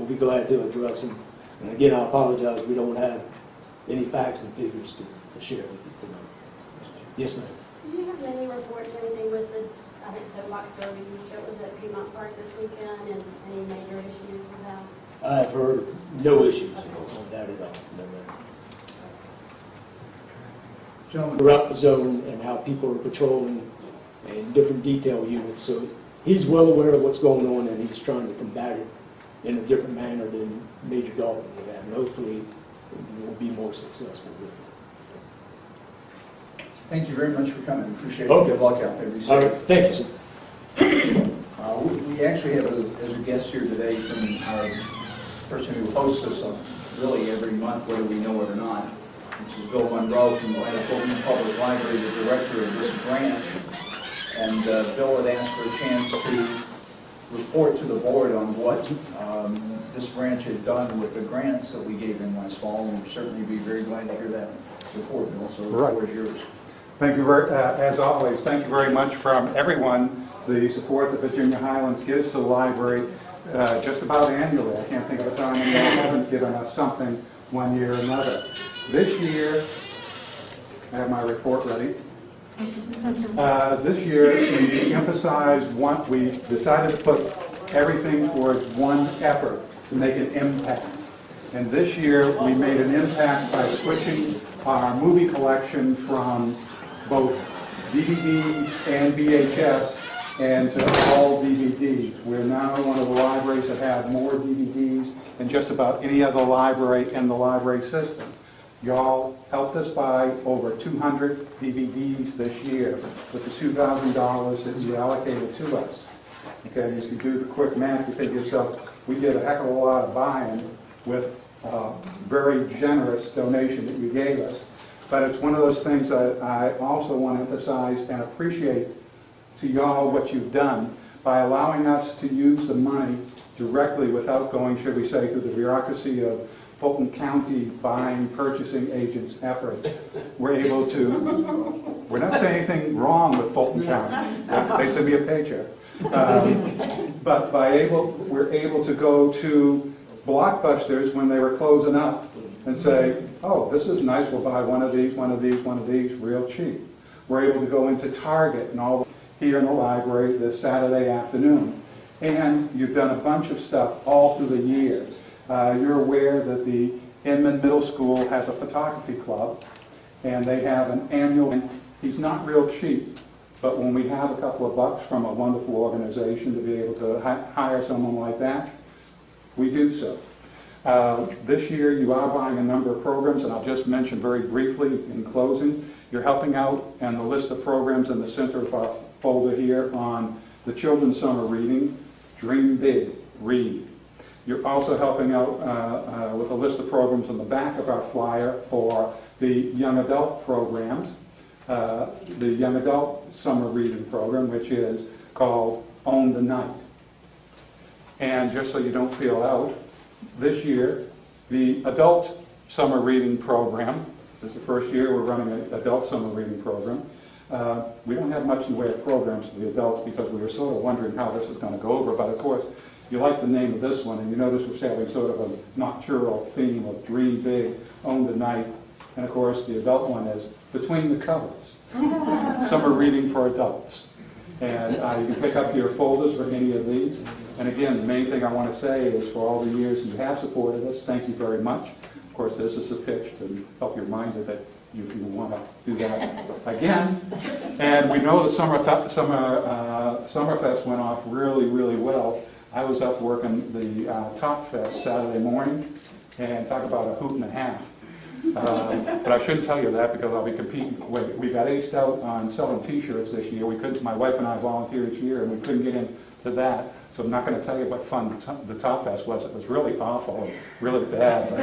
we'll be glad to address them. And again, I apologize, we don't have any facts and figures to share with you tonight. Yes, ma'am. Do you have any reports or anything with the, I think Soapbox Derby that was at Piedmont Park this weekend, and any major issues with that? I've heard no issues on that at all. No, ma'am. Gentlemen, Throughout the zone and how people are patrolling and different detail units. So he's well aware of what's going on, and he's trying to combat it in a different manner than Major Dalton would have. And hopefully we'll be more successful with it. thank you very much for coming. Appreciate it. Okay. Good luck out there. Be safe. All right, thank you, sir. We actually have as a guest here today from our person who hosts us really every month, whether we know it or not, which is Bill Monroe from the Fulton Public Library, the director of this branch. And Bill had asked for a chance to report to the board on what this branch had done with the grants that we gave him last fall. And we'd certainly be very glad to hear that report, Bill. So the floor is yours. Thank you very, as always, thank you very much from everyone, the support that Virginia Highlands gives to the library just about annually. I can't think of a time when they haven't given us something one year or another. This year, I have my report ready. This year, we emphasized we decided to put everything towards one effort to make an impact. And this year, we made an impact by switching our movie collection from both DVDs and VHS and to all DVDs. We're now one of the libraries that have more DVDs than just about any other library in the library system. Y'all helped us buy over 200 DVDs this year with the $2,000 that you allocated to us. Okay, as you do the quick math, you think to yourself, we did a heck of a lot of buying with a very generous donation that you gave us. But it's one of those things that I also want to emphasize and appreciate to y'all what you've done by allowing us to use the money directly without going, should we say, through the bureaucracy of Fulton County buying, purchasing agents' efforts. We're able to, we're not saying anything wrong with Fulton County. They send me a paycheck. But we're able to go to Blockbusters when they were closing up and say, oh, this is nice, we'll buy one of these, real cheap. We're able to go into Target and all here in the library this Saturday afternoon. And you've done a bunch of stuff all through the year. You're aware that the Inman Middle School has a photography club, and they have an annual, and he's not real cheap, but when we have a couple of bucks from a wonderful organization to be able to hire someone like that, we do so. This year you are buying a number of programs, and I'll just mention very briefly in closing. You're helping out and the list of programs in the center of our folder here on the Children's Summer Reading, Dream Big, Read. You're also helping out with a list of programs on the back of our flyer for the young adult programs, the young adult summer reading program, which is called Own the Night. And just so you don't feel out, this year, the adult summer reading program, this is the first year we're running an adult summer reading program. We don't have much in the way of programs for the adults because we were sort of wondering how this is going to go over, but of course, you like the name of this one, and you notice we're having sort of a nocturnal theme of Dream Big, Own the Night, and of course the adult one is Between the Covers, Summer Reading for Adults. And you can pick up your folders for any of these. And again, the main thing I want to say is for all the years you have supported us, thank you very much. Of course, this is a pitch to help you remind you that you want to do that again. And we know the Summerfest went off really, really well. I was up working the Top Fest Saturday morning, and talk about a hoot and a half. But I shouldn't tell you that because I'll be competing. We got aced out on selling T-shirts this year. We couldn't. My wife and I volunteer each year, and we couldn't get into that. So I'm not going to tell you what fun the Top Fest was. It was really awful, and really bad.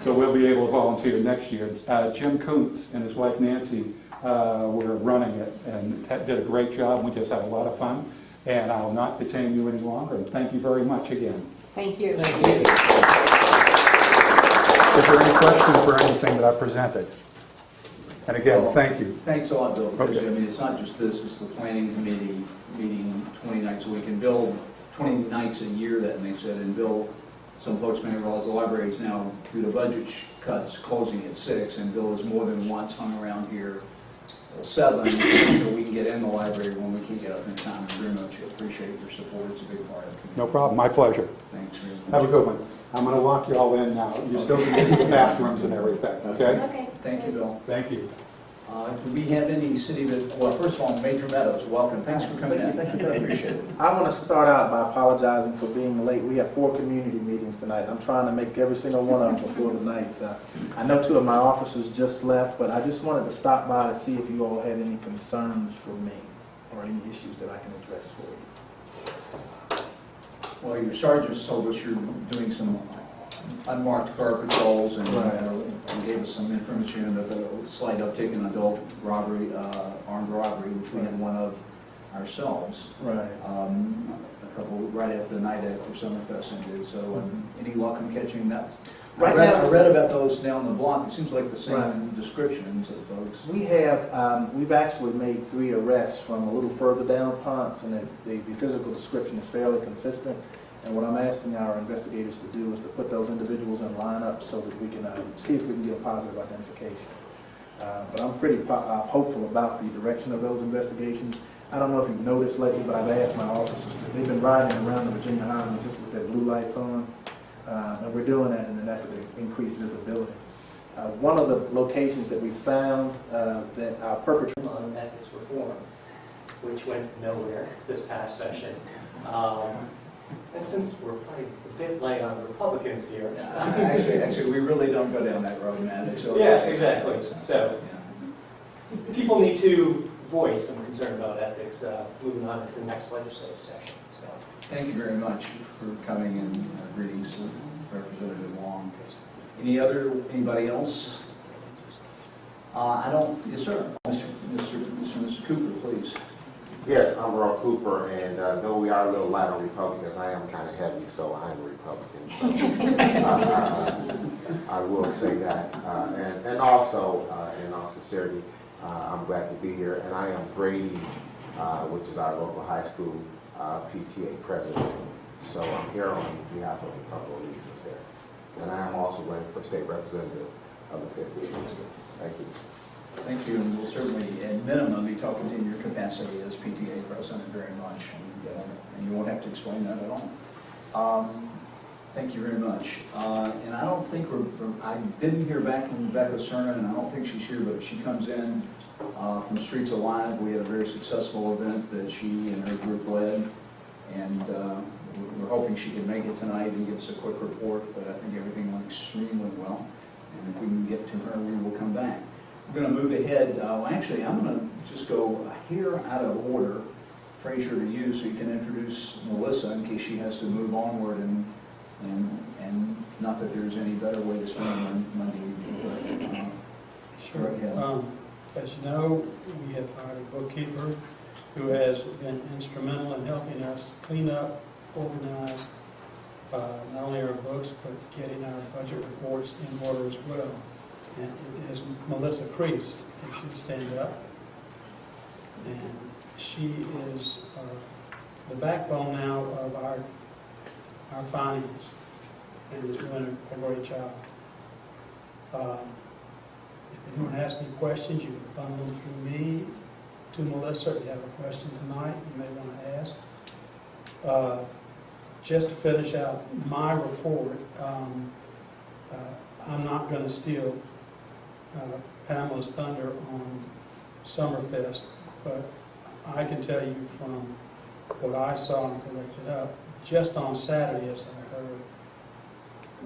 So we'll be able to volunteer next year. Jim Kuntz and his wife Nancy were running it and did a great job. We just had a lot of fun. And I'll not detain you any longer. And thank you very much again. Thank you. Is there any questions for anything that I presented? And again, thank you. Thanks a lot, Bill. Because, Okay. I mean, it's not just this, it's the planning committee meeting 20 nights a week. And Bill 20 nights a year, that makes it. And Bill, some folks may realize the library is now, due to budget cuts, closing at 6, and Bill has more than once hung around here till 7 to make sure we can get in the library when we can't get up in time. I very much appreciate your support. It's a big part of the community. No problem, my pleasure. Thanks very much. Have a good one. I'm going to walk you all in now. You still can get to the bathrooms and everything, okay? Okay. Thank you, Bill. Thank you. Do we have any city that, well, first of all, Major Meadows, welcome. Thanks for coming in. Thank you. I appreciate it. I want to start out by apologizing for being late. We have 4 community meetings tonight. I'm trying to make every single one of them before the night. I know 2 of my officers just left, but I just wanted to stop by to see if you all had any concerns for me or any issues that I can address for you. Well, your sergeants told us you're doing some unmarked car patrols and gave us some information of a slight uptick in adult robbery, armed robbery, which we had one of ourselves. Right. A couple right after the night after Summerfest ended. So any luck in catching that? Right I now- read about those down the block. It seems like the same Right. descriptions of folks. We've actually made 3 arrests from a little further down Ponce, and the physical description is fairly consistent. And what I'm asking our investigators to do is to put those individuals in lineup so that we can see if we can get a positive identification. But I'm pretty hopeful about the direction of those investigations. I don't know if you've noticed lately, but I've asked my officers, they've been riding around the Virginia Highlands just with their blue lights on. And we're doing that in an effort to increase visibility. One of the locations that we found that our perpetrator on ethics reform, which went nowhere this past session. And since we're probably a bit light on Republicans here. Actually, we really don't go down that road, man. It's okay. Yeah, exactly. So people need to voice some concern about ethics moving on to the next legislative session. So Thank you very much for coming and greetings to Representative Long. Anybody else? I don't, yes, sir. Mr. Cooper, please. Yes, I'm Earl Cooper, and though we are a little light on Republicans, I am kind of heavy, so I'm a Republican. So, I will say that. And also, in all sincerity, I'm glad to be here. And I am Brady, which is our local high school PTA president. So I'm here on behalf of a couple of Lisa's there. And I am also running for state representative of the 58th district. Thank you. Thank you, and we'll certainly, at minimum, be talking to you in your capacity as PTA president very much, and you won't have to explain that at all. Thank you very much. And I don't think I didn't hear back from Rebecca Cernan, and I don't think she's here, but if she comes in from Streets Alive, we had a very successful event that she and her group led, and we're hoping she can make it tonight and give us a quick report, but I think everything went extremely well, and if we can get to her, we will come back. We're going to move ahead. Well, actually, I'm going to just go here out of order, Frazier, to you, so you can introduce Melissa in case she has to move onward, and not that there's any better way to spend Monday evening. Sure. Go ahead. As you know, we have hired a bookkeeper who has been instrumental in helping us clean up, organize not only our books, but getting our budget reports in order as well. And it is Melissa Priest, if she'd stand up. And she is the backbone now of our finance, and is doing a great job. If anyone has any questions, you can funnel them through me to Melissa. If you have a question tonight you may want to ask. Just to finish out my report, I'm not going to steal Pamela's thunder on Summerfest, but I can tell you from what I saw and collected up, just on Saturday, as I heard,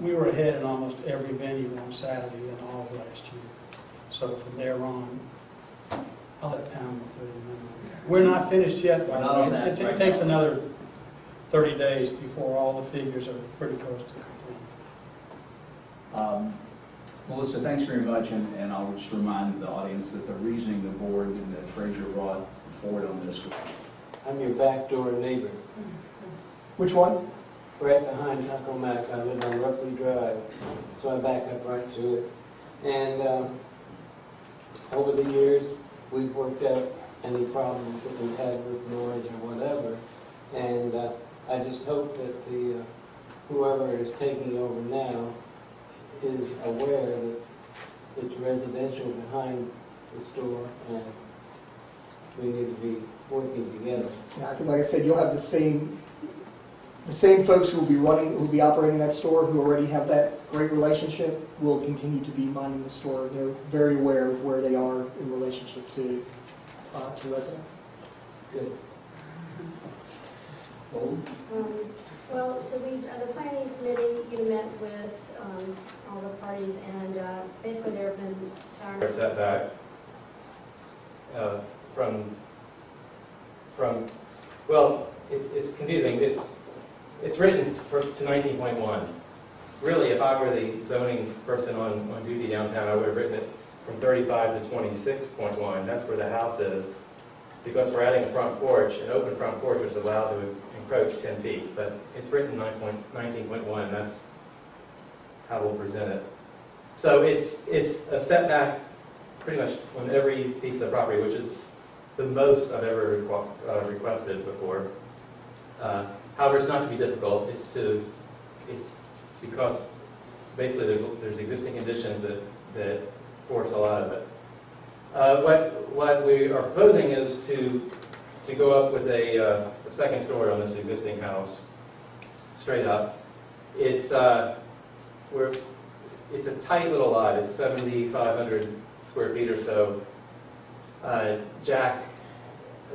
we were ahead in almost every venue on Saturday in all of last year. So from there on, I'll let Pamela fill you in. We're not finished yet. We're not on that It right takes now. another 30 days before all the figures are pretty close to complete. Melissa, thanks very much, and I'll just remind the audience that the reasoning the board and that Frazier brought forward on this. I'm your backdoor neighbor. Which one? Right behind Taco Mac. I live on Ruckley Drive, so I back up right to it. And over the years, we've worked out any problems that we've had with noise or whatever. And I just hope that the, whoever is taking over now is aware that it's residential behind the store, and we need to be working together. Yeah, I think, like I said, you'll have the same folks who will be running, who will be operating that store, who already have that great relationship, will continue to be minding the store. They're very aware of where they are in relationship to residents. Good. Well, so the planning committee, met with all the parties, and basically there have been setback well, it's confusing. It's written to 19.1. Really, if I were the zoning person on duty downtown, I would have written it from 35 to 26.1. That's where the house is, because we're adding a front porch, an open front porch, which is allowed to encroach 10 feet. But it's written 19.1. That's how we'll present it. So it's a setback pretty much on every piece of the property, which is the most I've ever requested before. However, it's not to be difficult. It's because basically there's existing conditions that force a lot of it. What we are proposing is to go up with a second story on this existing house, straight up. It's a tight little lot. It's 7,500 square feet or so. Jack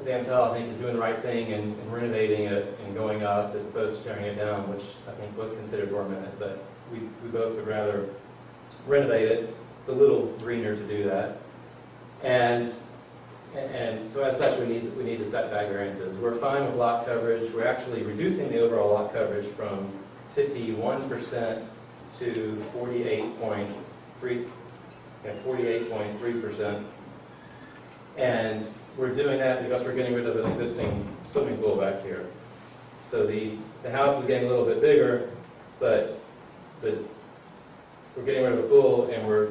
Zampel, I think, is doing the right thing and renovating it and going up as opposed to tearing it down, which I think was considered for a minute, but we both would rather renovate it. It's a little greener to do that. And so as such, we need the setback variances. We're fine with lot coverage. We're actually reducing the overall lot coverage from 51% to 48.3%. And we're doing that because we're getting rid of an existing swimming pool back here. So the house is getting a little bit bigger, but we're getting rid of a pool and we're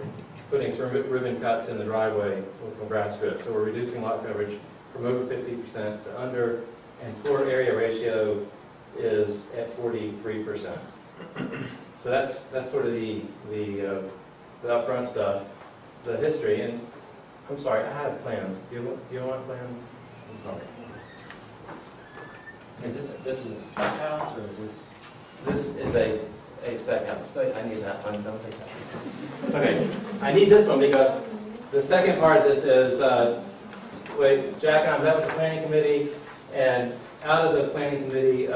putting some ribbon cuts in the driveway with some grass strips. So we're reducing lot coverage from over 50% to under, and floor area ratio is at 43%. So that's sort of the upfront stuff, the history. And I'm sorry, I have plans. Do you want plans? I'm sorry. Is this is a spec house, or is this? This is a spec house. I need that one. Don't take that. Okay, I need this one because the second part of this is Jack and I met with the planning committee, and out of the planning committee,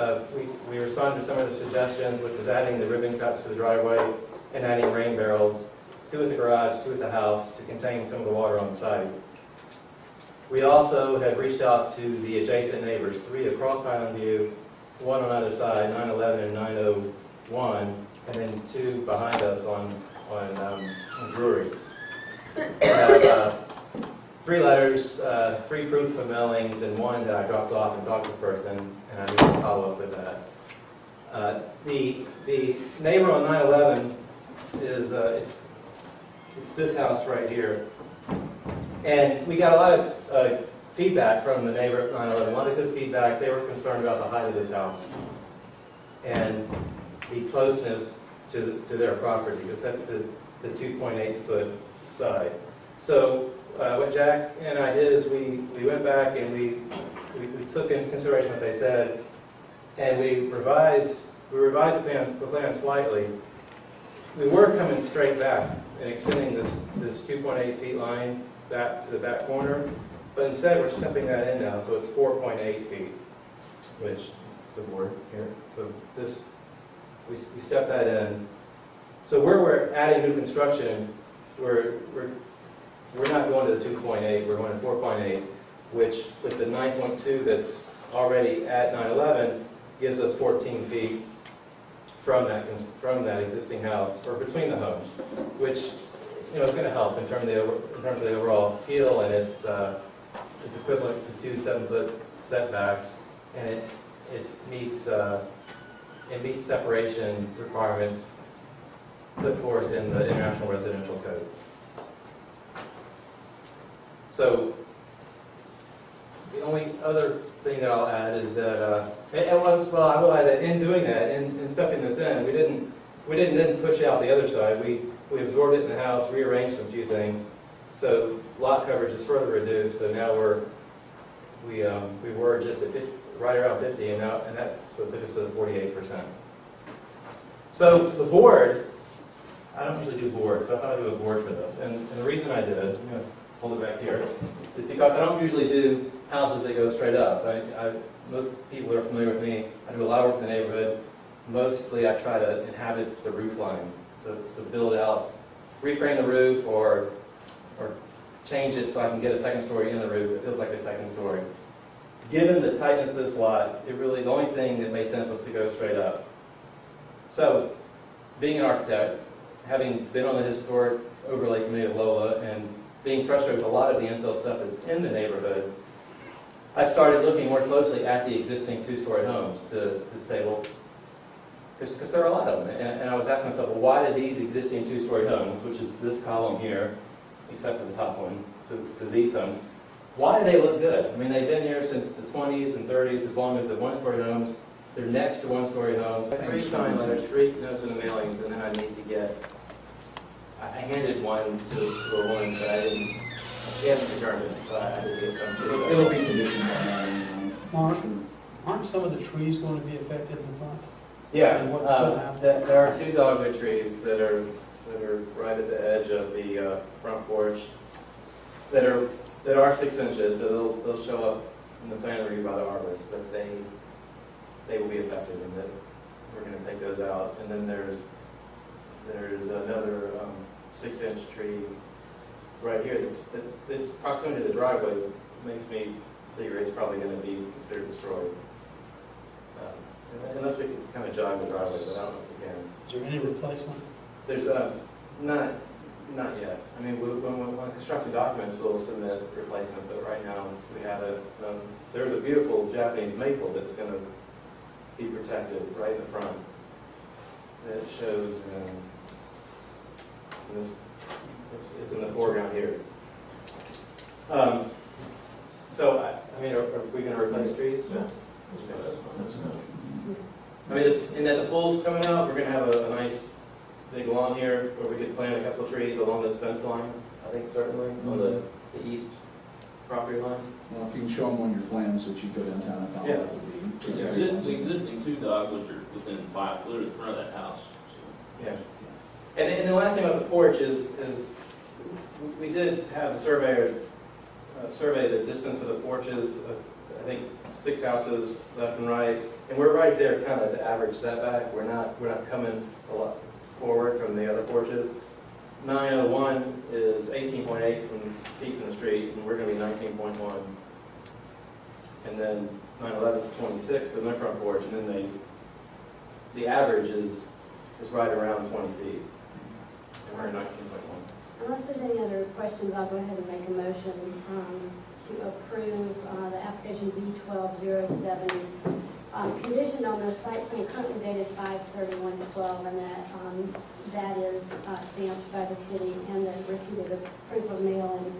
we responded to some of the suggestions, which was adding the ribbon cuts to the driveway and adding rain barrels, 2 at the garage, 2 at the house, to contain some of the water on site. We also have reached out to the adjacent neighbors, 3 across Highland View, 1 on either side, 911 and 901, and then 2 behind us on Drury. We have 3 letters, 3 proof of mailings, and 1 that I dropped off and talked to the person, and I need to follow up with that. The neighbor on 911 is it's this house right here. And we got a lot of feedback from the neighbor at 911, a lot of good feedback. They were concerned about the height of this house and the closeness to their property, because that's the 2.8 foot side. So what Jack and I did is we went back and we took into consideration what they said, and we revised the plan slightly. We were coming straight back and extending this 2.8 feet line back to the back corner, but instead we're stepping that in now, so it's 4.8 feet, which the board here. So this, we step that in. So where we're adding new construction, we're not going to the 2.8, we're going to 4.8, which with the 9.2 that's already at 911 gives us 14 feet from that existing house, or between the homes, which is going to help in terms of the overall feel, and it's equivalent to 2 7-foot setbacks, and it meets separation requirements put forth in the International Residential Code. So the only other thing that I'll add is that, well, I will add that in doing that, in stepping this in, we didn't then push out the other side. We absorbed it in the house, rearranged a few things, so lot coverage is further reduced. So now we were just at 50, right around 50, and that so it took us to the 48%. So the board, I don't usually do boards, so I thought I'd do a board for this. And the reason I did, I'm going to hold it back here, is because I don't usually do houses that go straight up. Most people who are familiar with me, I do a lot of work in the neighborhood. Mostly I try to inhabit the roof line, so build out, reframe the roof or change it so I can get a second story in the roof. It feels like a second story. Given the tightness of this lot, the only thing that made sense was to go straight up. So, being an architect, having been on the historic overlay committee of Lola, and being frustrated with a lot of the infill stuff that's in the neighborhoods, I started looking more closely at the existing two-story homes to say, well, because there are a lot of them, and I was asking myself, well, why do these existing two-story homes, which is this column here, except for the top one, to these homes, why do they look good? I mean, they've been here since the 20s and 30s, as long as they're one-story homes. They're next to one-story homes. 3 sign letters, 3 notes in the mailings, and then I need to get, I handed one to a woman, but I didn't, she hasn't returned it, so I didn't get some. It'll be conditioned on that. Mark, aren't some of the trees going to be affected in the front? Yeah, And what's going to happen? there are 2 dogwood trees that are right at the edge of the front porch that are 6 inches, so they'll show up in the plan review by the arborist, but they will be affected, and that we're going to take those out. And then there's another 6-inch tree right here that's proximity to the driveway makes me figure it's probably going to be considered destroyed. Unless we can kind of jog the driveway, but I don't know if we can. Is there any replacement? There's not yet. I mean, when construction documents, we'll submit replacement, but right now we have it. There's a beautiful Japanese maple that's going to be protected right in the front. That shows this. It's in the foreground here. So, I mean, are we going to replace trees? No. I mean, in that the pool's coming out, we're going to have a nice big lawn here where we could plant a couple of trees along this fence line, I think certainly, on the east property line. Well, if you can show them on your plans that you go downtown, I thought that would be. The existing 2 dogwoods are within 5 foot of the front of that house. Yeah. And the last thing about the porch is we did have the surveyor survey the distance of the porches, I think 6 houses left and right, and we're right there kind of at the average setback. We're not coming a lot forward from the other porches. 901 is 18.8 feet from the street, and we're going to be 19.1. And then 911 is 26 for the front porch, and then the average is right around 20 feet, and we're at 19.1. Unless there's any other questions, I'll go ahead and make a motion to approve the application B1207, conditioned on the site plan currently dated 5/31/12, and that is stamped by the city, and the receipt of the proof of mailing,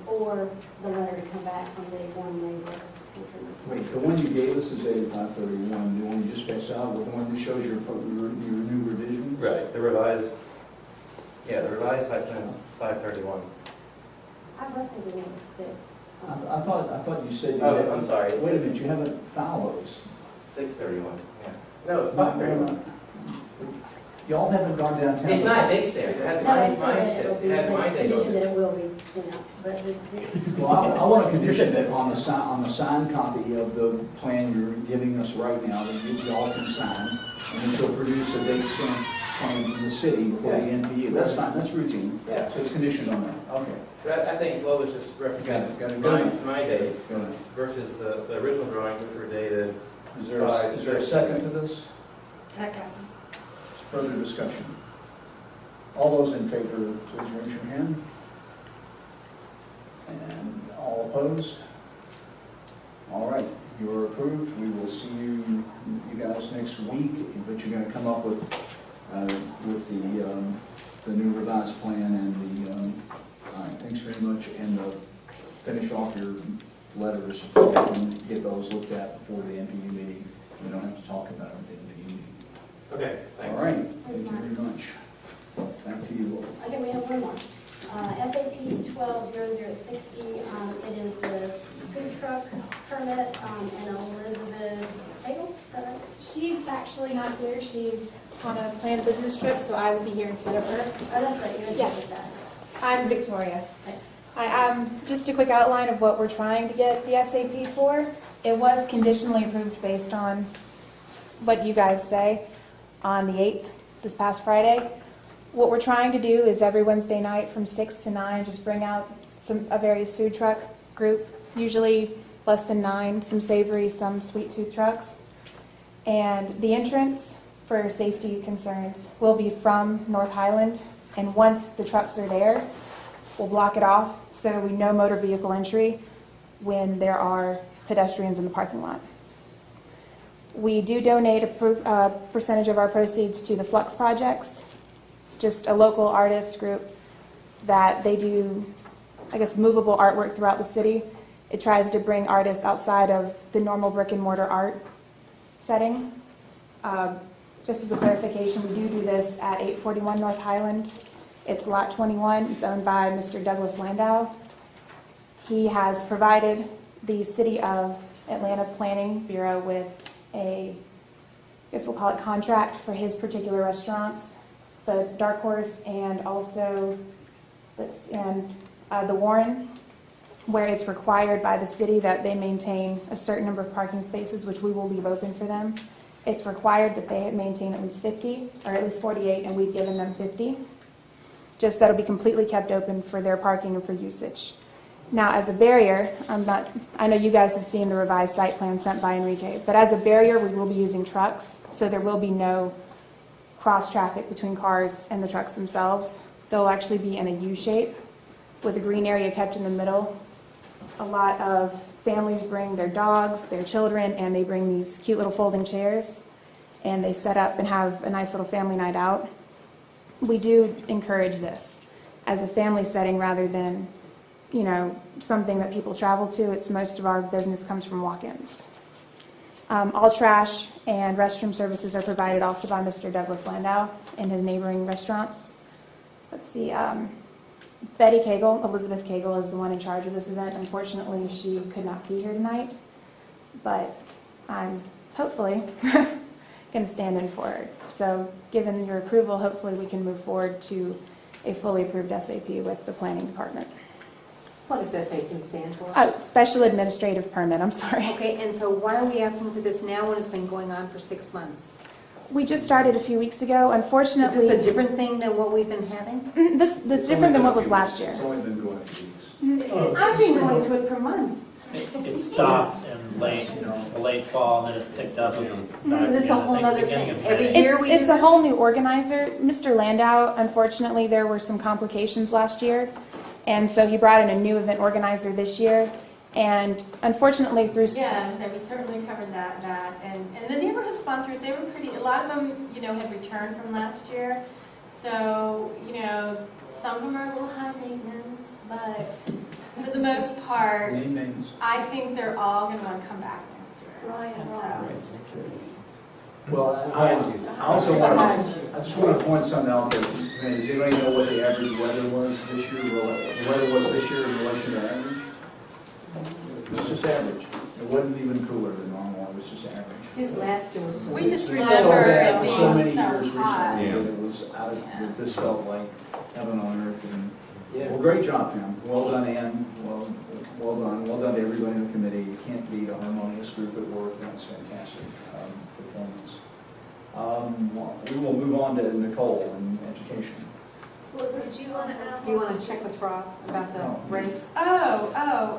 or the letter to come back from the one neighbor. Wait, the one you gave us is dated 5/31. The one you just passed out, the one that shows your new revisions? Right, the revised site plan is 5/31. I was thinking it was 6. I thought you said. Oh, I'm sorry. Wait a minute, you haven't filed those. 6/31. Yeah. No, it's 5/31. Y'all haven't gone downtown. It's not a date stamp. It has No, my it's not that stamp. it'll be, It has my date condition on that it. it will be stamped, but Well, I want to condition that on the signed copy of the plan you're giving us right now, that y'all can sign, and then you'll produce a date stamp plan from the city for the NPU. That's fine, that's routine. Yeah. So it's conditioned on that. Okay. But I think what was just representing Got it. my date Go ahead. versus the original drawings, which were dated. Is there a second to this? second. Further discussion? All those in favor, please raise your hand. And all opposed? All right, you're approved. We will see you guys next week, but you're going to come up with the new revised plan and the, all right, thanks very much, and finish off your letters, so I can get those looked at before the NPU meeting. We don't have to talk about it at the NPU meeting. Okay, thanks. All right, thank you very much. Back to you. Okay, we have one more. SAP 120060, it is the food truck permit, and Elizabeth Hagel, is that right? She's actually not here. She's on a planned business trip, so I will be here instead of her. Oh, that's right, you Yes. indicated that. I'm Victoria. Okay. Just a quick outline of what we're trying to get the SAP for. It was conditionally approved based on what you guys say on the 8th, this past Friday. What we're trying to do is every Wednesday night from 6 to 9, just bring out a various food truck group, usually less than 9, some savory, some sweet tooth trucks. And the entrance, for safety concerns, will be from North Highland. And once the trucks are there, we'll block it off so there will be no motor vehicle entry when there are pedestrians in the parking lot. We do donate a percentage of our proceeds to the Flux Projects, just a local artist group that they do, I guess, movable artwork throughout the city. It tries to bring artists outside of the normal brick and mortar art setting. Just as a clarification, we do this at 841 North Highland. It's lot 21. It's owned by Mr. Douglas Landau. He has provided the City of Atlanta Planning Bureau with I guess we'll call it contract for his particular restaurants, the Dark Horse and also the Warren, where it's required by the city that they maintain a certain number of parking spaces, which we will leave open for them. It's required that they maintain at least 50, or at least 48, and we've given them 50. Just that'll be completely kept open for their parking and for usage. Now, as a barrier, I know you guys have seen the revised site plan sent by Enrique, but as a barrier, we will be using trucks, so there will be no cross traffic between cars and the trucks themselves. They'll actually be in a U shape with a green area kept in the middle. A lot of families bring their dogs, their children, and they bring these cute little folding chairs, and they set up and have a nice little family night out. We do encourage this as a family setting rather than, something that people travel to. It's most of our business comes from walk-ins. All trash and restroom services are provided also by Mr. Douglas Landau and his neighboring restaurants. Let's see, Elizabeth Cagle is the one in charge of this event. Unfortunately, she could not be here tonight, but I'm hopefully going to stand in for her. So given your approval, hopefully we can move forward to a fully approved SAP with the planning department. What does SAP stand for? Special administrative permit, I'm sorry. Okay, and so why are we asking for this now when it's been going on for 6 months? We just started a few weeks ago. Unfortunately... Is this a different thing than what we've been having? This different than what was last year. It's only been going a few weeks. I've been going to it for months. It stopped in late fall, and then it's picked up again. It's a whole other thing. Every year we do It's a this? whole new organizer. Mr. Landau, unfortunately, there were some complications last year, and so he brought in a new event organizer this year. And unfortunately, through Yeah, we certainly covered that, and the neighborhood sponsors, they were pretty, a lot of them, had returned from last year. So, some of them are a little high maintenance, but for the most part, I think they're all going to want to come back next year. Right. Well, I also just want to point something out there. Does anybody know what the average weather was this year? The weather was this year in relation to average? It was just average. It wasn't even cooler than normal. It was just average. Just last year was so We just So remember bad it for being so many so years hot. recently that it was out of, that this felt like heaven on earth. And Yeah. well, great job, Pam. Well done, Ann. Well done. Well done to everybody in the committee. You can't beat a harmonious group at work. That was fantastic performance. We will move on to Nicole and education. Did you want to ask? Do you want to check with Rob about the race? Oh,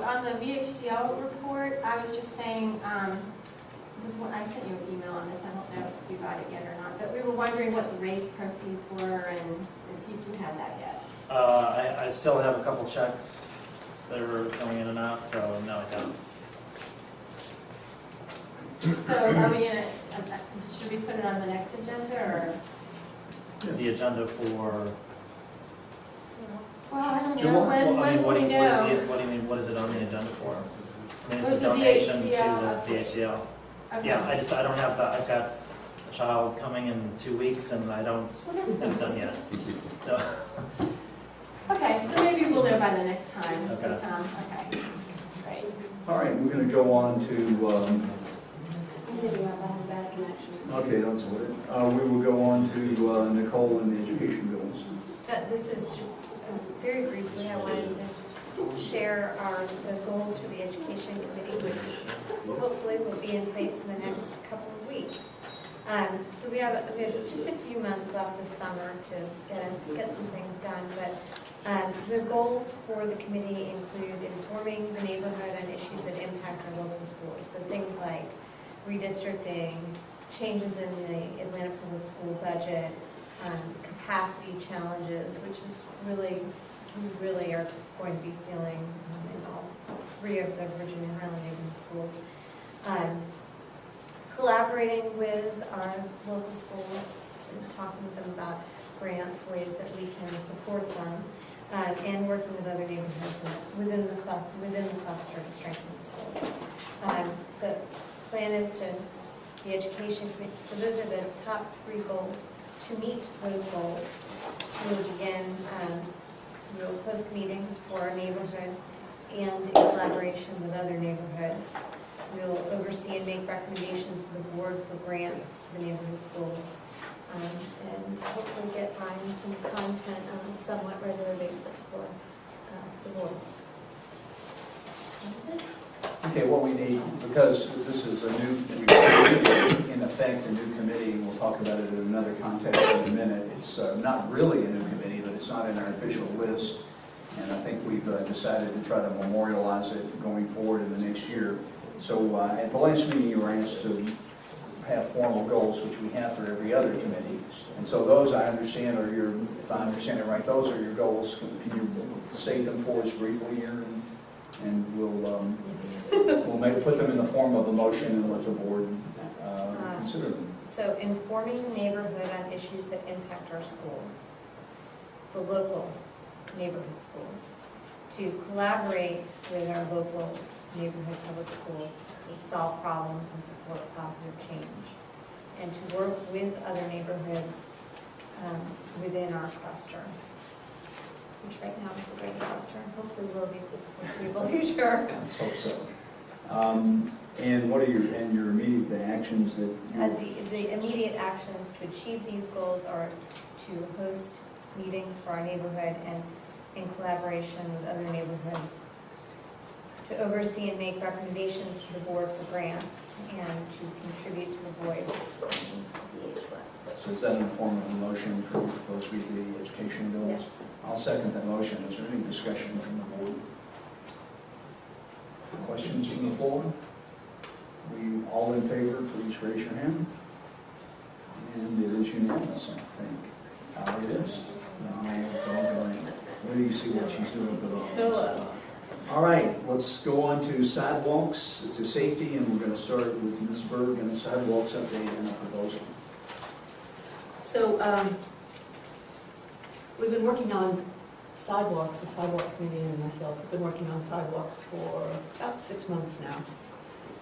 on the VHCL report, I was just saying, because when I sent you an email on this, I don't know if you got it yet or not, but we were wondering what the race proceeds were and if you had that yet. I still have a couple checks that are going in and out, so no, I don't. So are we gonna, should we put it on the next agenda or? The agenda for... Well, I don't Do you know, want- when will we know? What do you mean, what is it on the agenda for? I mean, it's Was a the donation to VHCL? the VHCL. Okay. Yeah, I don't have, I've got a child coming in 2 weeks and I don't have it done yet. So, Okay, so maybe we'll know by the next time. Okay. Okay, great. All right, we're going to go on to, I didn't know if I had a bad connection. okay, that's what we will go on to Nicole and the education bills. This is just very briefly, I wanted to share the goals for the Education Committee, which hopefully will be in place in the next couple of weeks. So we have just a few months left this summer to get some things done, but the goals for the committee include informing the neighborhood on issues that impact our local schools. So things like redistricting, changes in the Atlanta Public School budget, capacity challenges, which is we really are going to be feeling in all 3 of the Virginia Highland neighborhood schools. Collaborating with our local schools, talking with them about grants, ways that we can support them, and working with other neighborhoods within the cluster to strengthen schools. The plan is the education committee, so those are the top 3 goals. To meet those goals, we'll begin, we'll host meetings for our neighborhood and in collaboration with other neighborhoods. We'll oversee and make recommendations to the board for grants to the neighborhood schools, and hopefully get Ryan some content on a somewhat regular basis for the boards. That's it. Okay, what we need, because this is in effect, a new committee, we'll talk about it in another context in a minute. It's not really a new committee, but it's not in our official list. And I think we've decided to try to memorialize it going forward in the next year. So at the last meeting, you were asked to have formal goals, which we have for every other committee. And so those, I understand, are your, if I understand it right, those are your goals. Can you state them for us briefly here? And we'll put them in the form of a motion and let the board consider them. So informing the neighborhood on issues that impact our schools, the local neighborhood schools, to collaborate with our local neighborhood public schools to solve problems and support positive change, and to work with other neighborhoods within our cluster, which right now is the great cluster. Hopefully will be for the foreseeable future. Let's hope so. And what are your immediate actions that the immediate actions to achieve these goals are to host meetings for our neighborhood and in collaboration with other neighborhoods, to oversee and make recommendations to the board for grants, and to contribute to the voice in the H list. So is that in the form of a motion for those weekly education bills? Yes. I'll second that motion. Is there any discussion from the board? Questions from the floor? We all in favor, please raise your hand. And it is unanimous, I think. It is. Where do you see what she's doing with the All right, let's go on to sidewalks, to safety, and we're going to start with Ms. Berg and the sidewalks update and a proposal. So we've been working on sidewalks, the sidewalk committee and myself have been working on sidewalks for about 6 months now.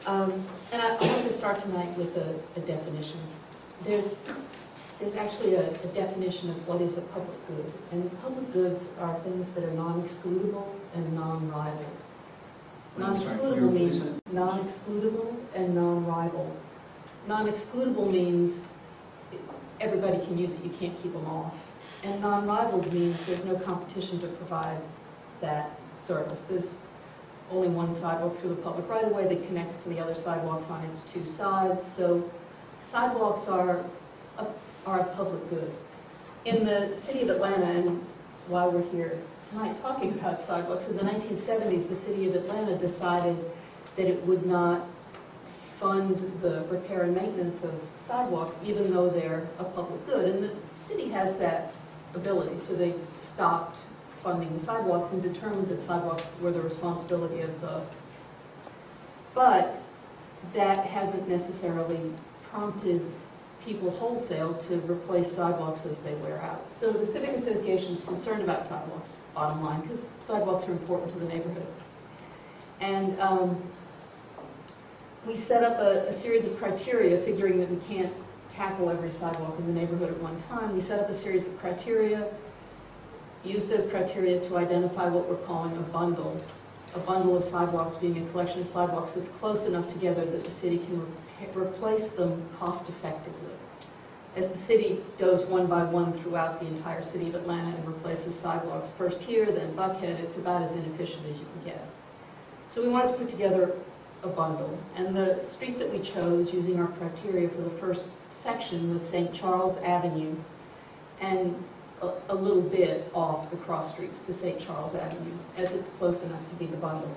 And I want to start tonight with a definition. There's actually a definition of what is a public good. And public goods are things that are non-excludable and non-rival. Non-excludable means non-excludable and non-rival. Non-excludable means everybody can use it, you can't keep them off. And non-rival means there's no competition to provide that service. There's only one sidewalk through the public right-of-way that connects to the other sidewalks on its 2 sides. So sidewalks are a public good. In the city of Atlanta, and while we're here tonight talking about sidewalks, in the 1970s, the city of Atlanta decided that it would not fund the repair and maintenance of sidewalks, even though they're a public good. And the city has that ability, so they stopped funding the sidewalks and determined that sidewalks were the responsibility of the... But that hasn't necessarily prompted people wholesale to replace sidewalks as they wear out. So the Civic Association is concerned about sidewalks, bottom line, because sidewalks are important to the neighborhood. And we set up a series of criteria, figuring that we can't tackle every sidewalk in the neighborhood at one time. We set up a series of criteria, used those criteria to identify what we're calling a bundle of sidewalks being a collection of sidewalks that's close enough together that the city can replace them cost effectively. As the city goes one by one throughout the entire city of Atlanta and replaces sidewalks, first here, then Buckhead, it's about as inefficient as you can get. So we wanted to put together a bundle, and the street that we chose using our criteria for the first section was St. Charles Avenue, and a little bit off the cross streets to St. Charles Avenue, as it's close enough to be the bundle.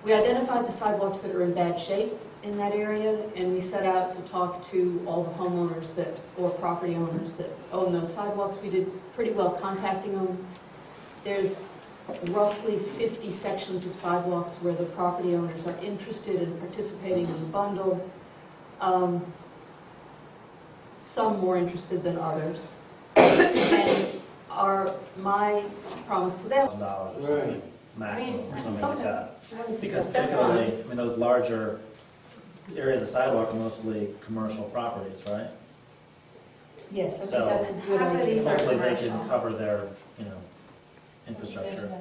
We identified the sidewalks that are in bad shape in that area, and we set out to talk to all the homeowners or property owners that own those sidewalks. We did pretty well contacting them. There's roughly 50 sections of sidewalks where the property owners are interested in participating in the bundle. Some more interested than others. And my promise to them. $1,000 or something, maximum, or something like that. Because particularly, I mean, those larger areas of sidewalk are mostly commercial properties, right? Yes, I think So that's a good idea. hopefully they can cover their, infrastructure.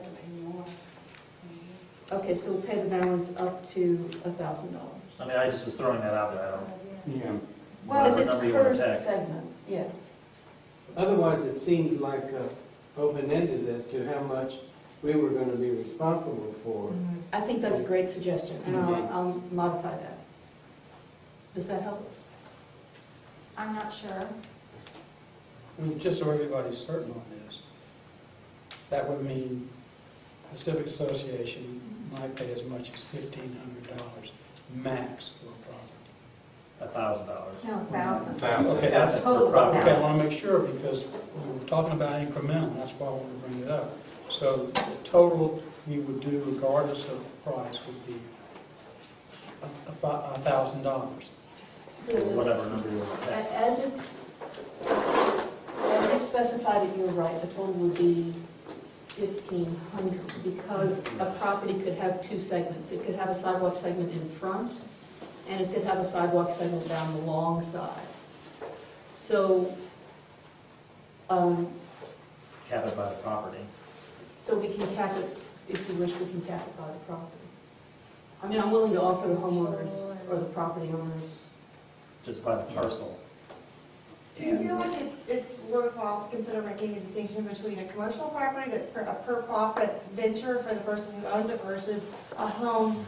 Okay, so we'll pay the balance up to $1,000. I mean, I just was throwing that out there, I don't. Yeah. Because whatever it's number you want per to take. segment, yeah. Otherwise, it seemed like open-ended as to how much we were going to be responsible for. I think that's a great suggestion, and I'll modify that. Does that help? I'm not sure. And just so everybody's certain on this, that would mean the Civic Association might pay as much as $1,500 max for a property. $1,000. No, 1,000. Okay, That's total per property. Okay, I want to make sure, because we were talking about incremental, that's why I wanted to bring it up. So the total we would do, regardless of the price, would be $1,000. Whatever number you want to take. As they've specified it, you're right, the total would be $1,500, because a property could have two segments. It could have a sidewalk segment in front, and it could have a sidewalk segment down the long side. So, Cap it by the property. so we can cap it, if you wish, we can cap it by the property. I mean, I'm willing to offer the homeowners or the property owners. Just by the parcel. Do you feel like it's worthwhile to consider making a distinction between a commercial property that's a per-profit venture for the person who owns it versus a home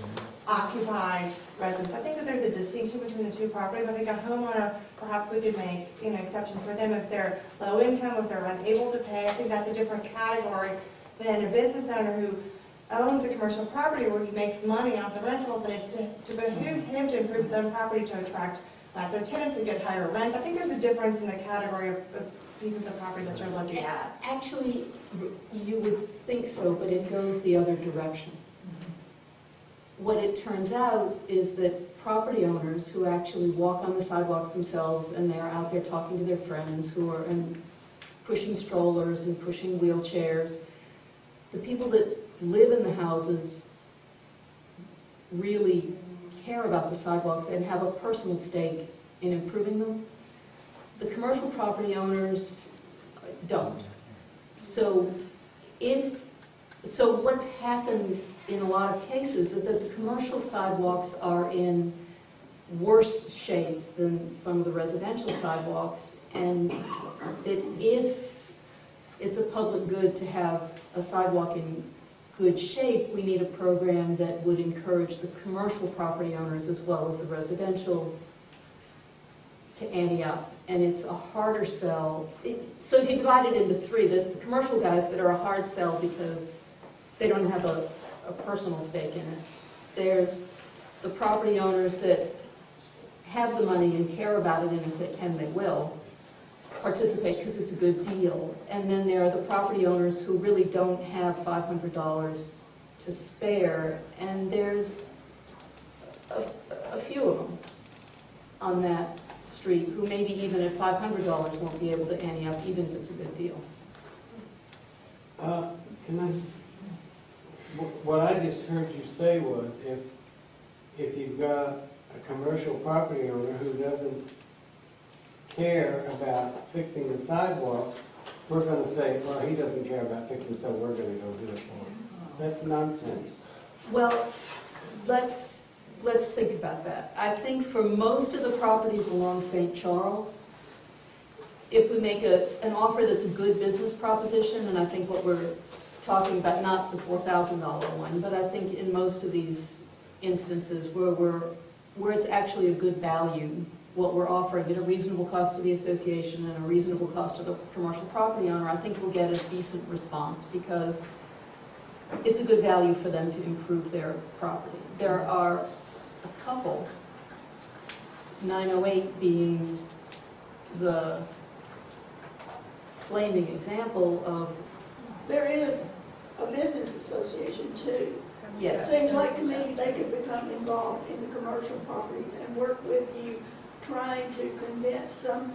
occupied residence? I think that there's a distinction between the two properties. I think a homeowner, perhaps we could make an exception for them if they're low income, if they're unable to pay. I think that's a different category than a business owner who owns a commercial property where he makes money off the rentals, and it's to behoove him to improve his own property to attract nicer tenants and get higher rents. I think there's a difference in the category of pieces of property that you're looking at. Actually, you would think so, but it goes the other direction. What it turns out is that property owners who actually walk on the sidewalks themselves, and they're out there talking to their friends who are and pushing strollers and pushing wheelchairs, the people that live in the houses really care about the sidewalks and have a personal stake in improving them. The commercial property owners don't. So what's happened in a lot of cases is that the commercial sidewalks are in worse shape than some of the residential sidewalks, and that if it's a public good to have a sidewalk in good shape, we need a program that would encourage the commercial property owners as well as the residential to ante up. And it's a harder sell. So if you divide it into three, there's the commercial guys that are a hard sell because they don't have a personal stake in it. There's the property owners that have the money and care about it, and if they can, they will participate because it's a good deal. And then there are the property owners who really don't have $500 to spare, and there's a few of them on that street who maybe even at $500 won't be able to ante up, even if it's a good deal. What I just heard you say was if you've got a commercial property owner who doesn't care about fixing the sidewalk, we're going to say, well, he doesn't care about fixing, so we're going to go do it for him. That's nonsense. Well, let's think about that. I think for most of the properties along St. Charles, if we make an offer that's a good business proposition, and I think what we're talking about, not the $4,000 one, but I think in most of these instances where it's actually a good value, what we're offering at a reasonable cost to the association and a reasonable cost to the commercial property owner, I think we'll get a decent response because it's a good value for them to improve their property. There are a couple, 908 being the flaming example of. There is a business association too. Yes. It seems like to me they could become involved in the commercial properties and work with you, trying to convince some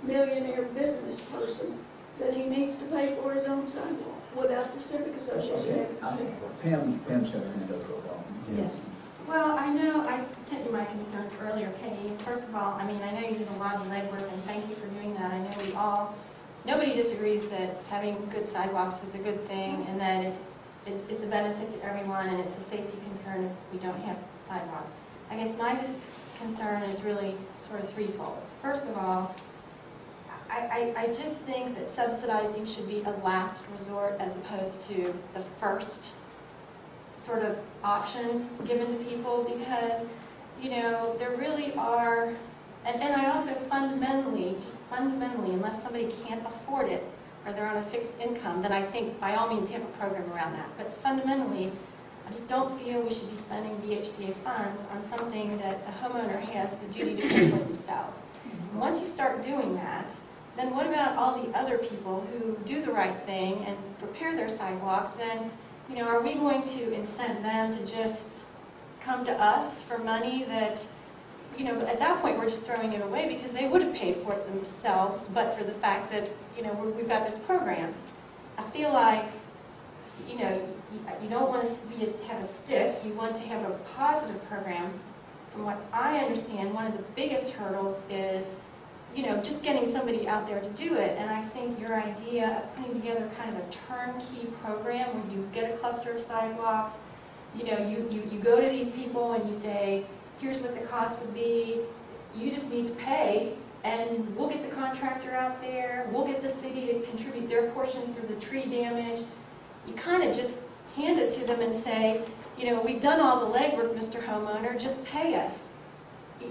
millionaire business person that he needs to pay for his own sidewalk without the civic association having to pay. Pam's got her hand up for a while. Yes. Well, I know I sent you my concerns earlier, Peggy. First of all, I mean, I know you did a lot of legwork, and thank you for doing that. I know nobody disagrees that having good sidewalks is a good thing, and that it's a benefit to everyone, and it's a safety concern if we don't have sidewalks. I guess my concern is really sort of threefold. First of all, I just think that subsidizing should be a last resort as opposed to the first sort of option given to people, because, you know, there really are, and I also fundamentally, unless somebody can't afford it or they're on a fixed income, then I think by all means have a program around that. But fundamentally, I just don't feel we should be spending VHCA funds on something that a homeowner has the duty to pay for themselves. And once you start doing that, then what about all the other people who do the right thing and repair their sidewalks? Then, you know, are we going to incent them to just come to us for money that, you know, at that point we're just throwing it away because they would have paid for it themselves, but for the fact that, you know, we've got this program. I feel like, you know, you don't want to have a stick, you want to have a positive program. From what I understand, one of the biggest hurdles is, you know, just getting somebody out there to do it. And I think your idea of putting together kind of a turnkey program where you get a cluster of sidewalks, you know, you go to these people and you say, here's what the cost would be, you just need to pay, and we'll get the contractor out there, we'll get the city to contribute their portion for the tree damage. You kind of just hand it to them and say, you know, we've done all the legwork, Mr. Homeowner, just pay us,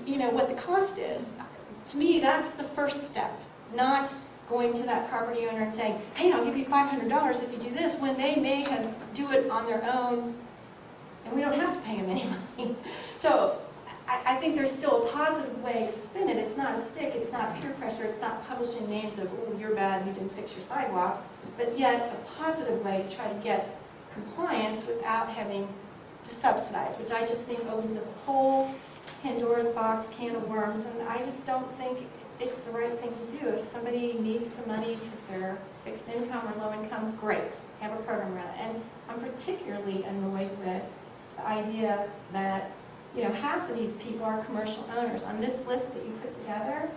you know, what the cost is. To me, that's the first step, not going to that property owner and saying, hey, I'll give you $500 if you do this, when they may have do it on their own, and we don't have to pay them any money. So I think there's still a positive way to spin it. It's not a stick, it's not peer pressure, it's not publishing names of, oh, you're bad, you didn't fix your sidewalk, but yet a positive way to try to get compliance without having to subsidize, which I just think opens up a whole Pandora's box, can of worms, and I just don't think it's the right thing to do. If somebody needs the money because they're fixed income or low income, great, have a program around it. And I'm particularly annoyed with the idea that, you know, half of these people are commercial owners. On this list that you put together,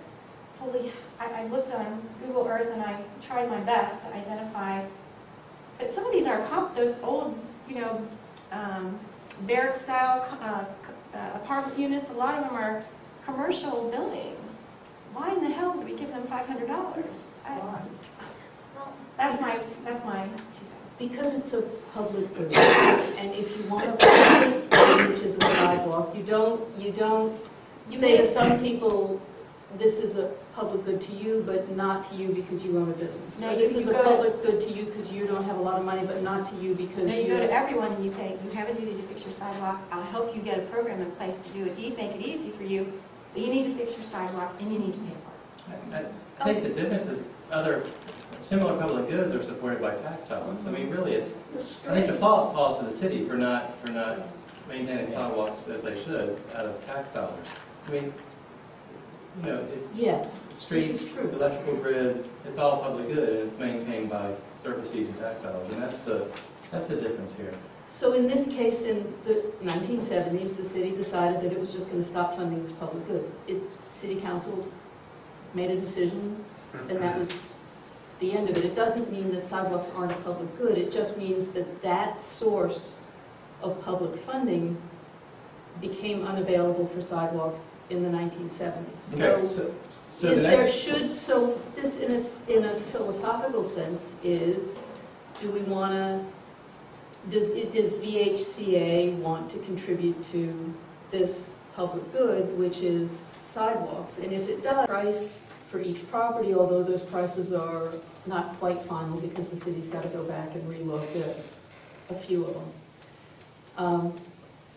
I looked on Google Earth and I tried my best to identify, but some of these are those old, you know, barrack-style apartment units. A lot of them are commercial buildings. Why in the hell would we give them $500? That's my 2 cents. Because it's a public good, and if you want a public good, which is a sidewalk, you don't say to some people, this is a public good to you, but not to you because you own a business. No, Or this you is a go public good to you because you don't have a lot of money, but not to you because you go to everyone and you say, you have a duty to fix your sidewalk, I'll help you get a program in place to do it, make it easy for you, but you need to fix your sidewalk and you need to pay for it. I think the difference is other similar public goods are supported by tax dollars. I mean, really, I think the fault falls to the city for not maintaining sidewalks as they should out of tax dollars. I mean, you know, yes, streets, electrical grid, it's all public good, and it's maintained by service fees and tax dollars, and that's the difference here. So in this case, in the 1970s, the city decided that it was just going to stop funding this public good. City council made a decision, and that was the end of it. It doesn't mean that sidewalks aren't a public good. It just means that that source of public funding became unavailable for sidewalks in the 1970s. Okay, so the next- So this, in a philosophical sense, is, do we want to, does VHCA want to contribute to this public good, which is sidewalks? And if it does, price for each property, although those prices are not quite final because the city's got to go back and relook at a few of them.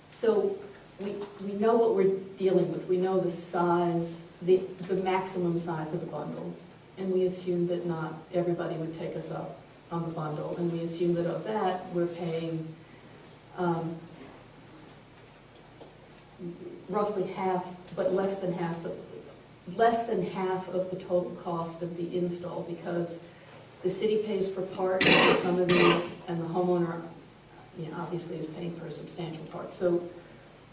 So we know what we're dealing with. We know the size, the maximum size of the bundle, and we assume that not everybody would take us up on the bundle, and we assume that of that we're paying roughly half, but less than half of the total cost of the install, because the city pays for part of some of these, and the homeowner, obviously is paying for a substantial part. So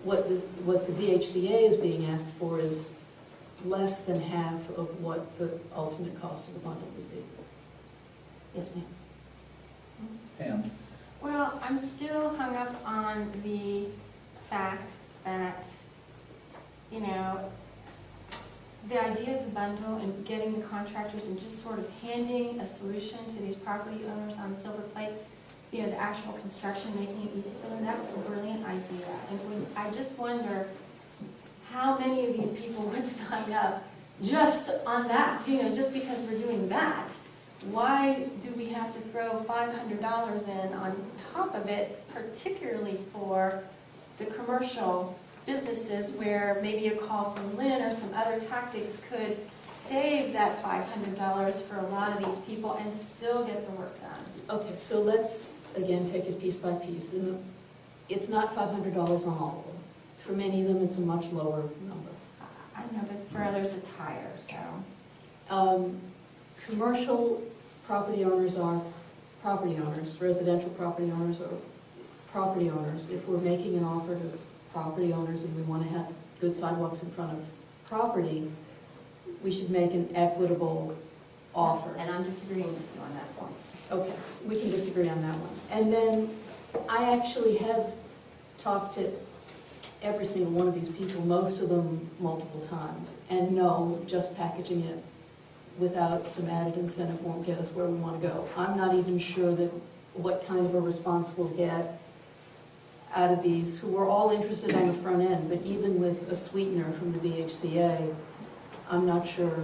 what the VHCA is being asked for is less than half of what the ultimate cost of the bundle would be. Yes, ma'am. Pam? Well, I'm still hung up on the fact that, the idea of the bundle and getting the contractors and just sort of handing a solution to these property owners on the silver plate, the actual construction, making it easy for them, that's a brilliant idea. And I just wonder how many of these people would sign up just on that, just because we're doing that. Why do we have to throw $500 in on top of it, particularly for the commercial businesses where maybe a call from Lynn or some other tactics could save that $500 for a lot of these people and still get the work done? Okay, so let's, again, take it piece by piece. And it's not $500 on all of them. For many of them, it's a much lower number. I know, but for others, it's higher, so. Commercial property owners are property owners. Residential property owners are property owners. If we're making an offer to property owners and we want to have good sidewalks in front of property, we should make an equitable offer. And I'm disagreeing with you on that point. Okay, we can disagree on that one. And then I actually have talked to every single one of these people, most of them multiple times, and no, just packaging it without some added incentive won't get us where we want to go. I'm not even sure that what kind of a response we'll get out of these, who are all interested on the front end, but even with a sweetener from the VHCA, I'm not sure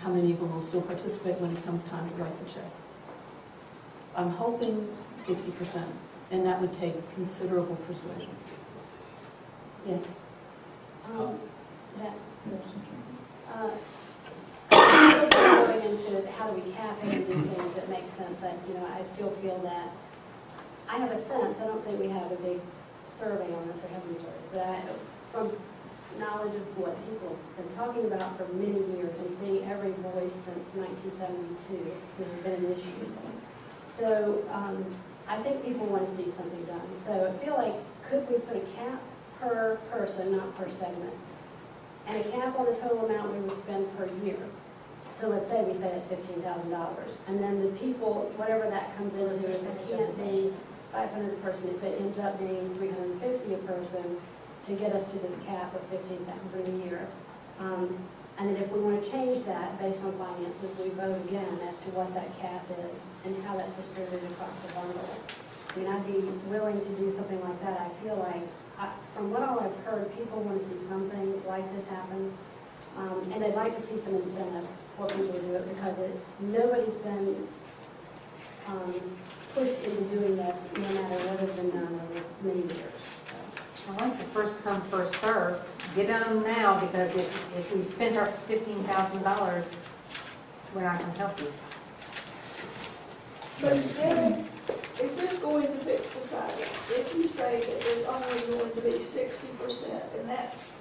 how many of them will still participate when it comes time to write the check. I'm hoping 60%, and that would take considerable persuasion. Yes? Going into how do we cap it and do things that make sense, I still feel that, I have a sense, I don't think we have a big survey on this, or haven't surveyed, but from knowledge of what people have been talking about for many years and seeing every voice since 1972, this has been an issue. So I think people want to see something done. So I feel like, could we put a cap per person, not per segment, and a cap on the total amount we would spend per year? So let's say we say it's $15,000, and then the people, whatever that comes into, if it can't be 500 a person, if it ends up being 350 a person, to get us to this cap of $15,000 a year. And then if we want to change that based on finances, we vote again as to what that cap is and how that's distributed across the bundle. I mean, I'd be willing to do something like that. I feel like, from what all I've heard, people want to see something like this happen. And they'd like to see some incentive for people to do it, because nobody's been pushed into doing this, no matter what has been done over many years. I like the first come, first serve. Get on them now, because if we spend our $15,000, we're not going to help you. But still, is this going to fix the sidewalk? If you say that there's only going to be 60%, and that's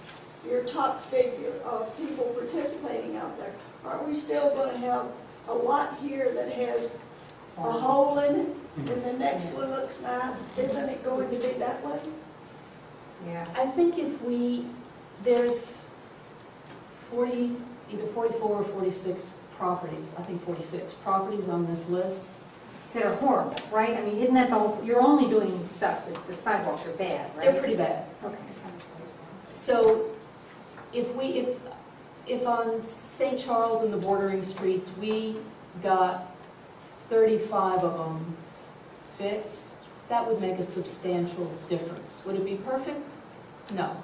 your top figure of people participating out there, aren't we still going to have a lot here that has a hole in it? and the next one looks nice, isn't it going to be that way? Yeah. I think if there's 40, either 44 or 46 properties, I think 46 properties on this list. That are horrible, right? I mean, isn't that the whole, you're only doing stuff that the sidewalks are bad, right? They're pretty bad. Okay. So if on St. Charles and the bordering streets, we got 35 of them fixed, that would make a substantial difference. Would it be perfect? No.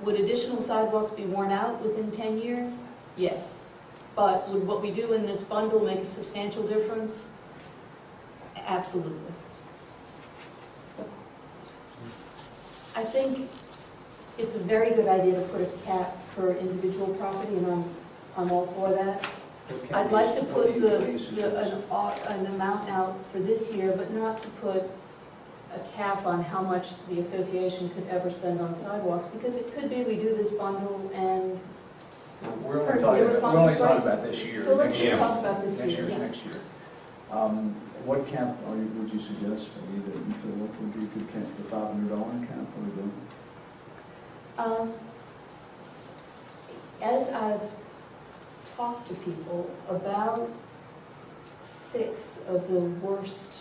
Would additional sidewalks be worn out within 10 years? Yes. But would what we do in this bundle make a substantial difference? Absolutely. I think it's a very good idea to put a cap for individual property, and I'm all for that. I'd like to put an amount out for this year, but not to put a cap on how much the association could ever spend on sidewalks, because it could be we do this bundle and We're only talking about this year. So let's just talk about this year. Next year's yeah. next year. What cap would you suggest, maybe, that you feel what would be a good cap, the $500 cap, or the? As I've talked to people, about 6 of the worst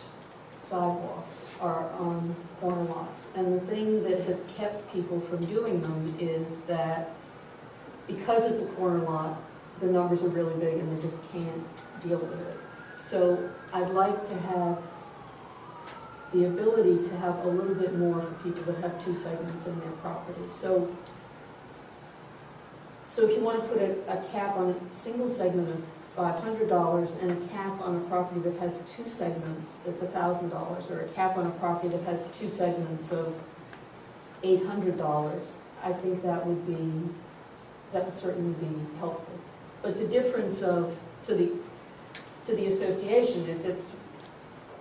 sidewalks are on corner lots. And the thing that has kept people from doing them is that because it's a corner lot, the numbers are really big and they just can't deal with it. So I'd like to have the ability to have a little bit more for people that have 2 segments in their property. So if you want to put a cap on a single segment of $500 and a cap on a property that has 2 segments, it's $1,000, or a cap on a property that has 2 segments of $800, I think that would certainly be helpful. But the difference to the association, if it's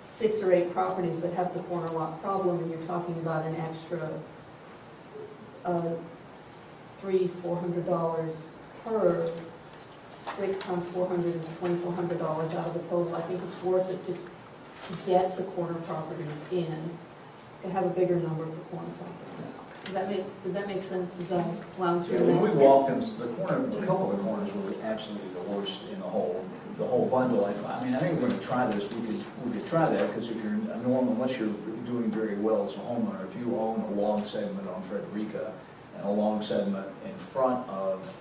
6 or 8 properties that have the corner lot problem, and you're talking about an extra $300-400 per, 6 times 400 is $2,400 out of the total. I think it's worth it to get the corner properties in, to have a bigger number for corner properties. Did that make sense? Is that wound through? Yeah, when we walked them, a couple of the corners were absolutely the worst in the whole bundle. I mean, I think we're going to try this. We could try that, because if you're a normal, unless you're doing very well as a homeowner, if you own a long segment on Frederica and a long segment in front of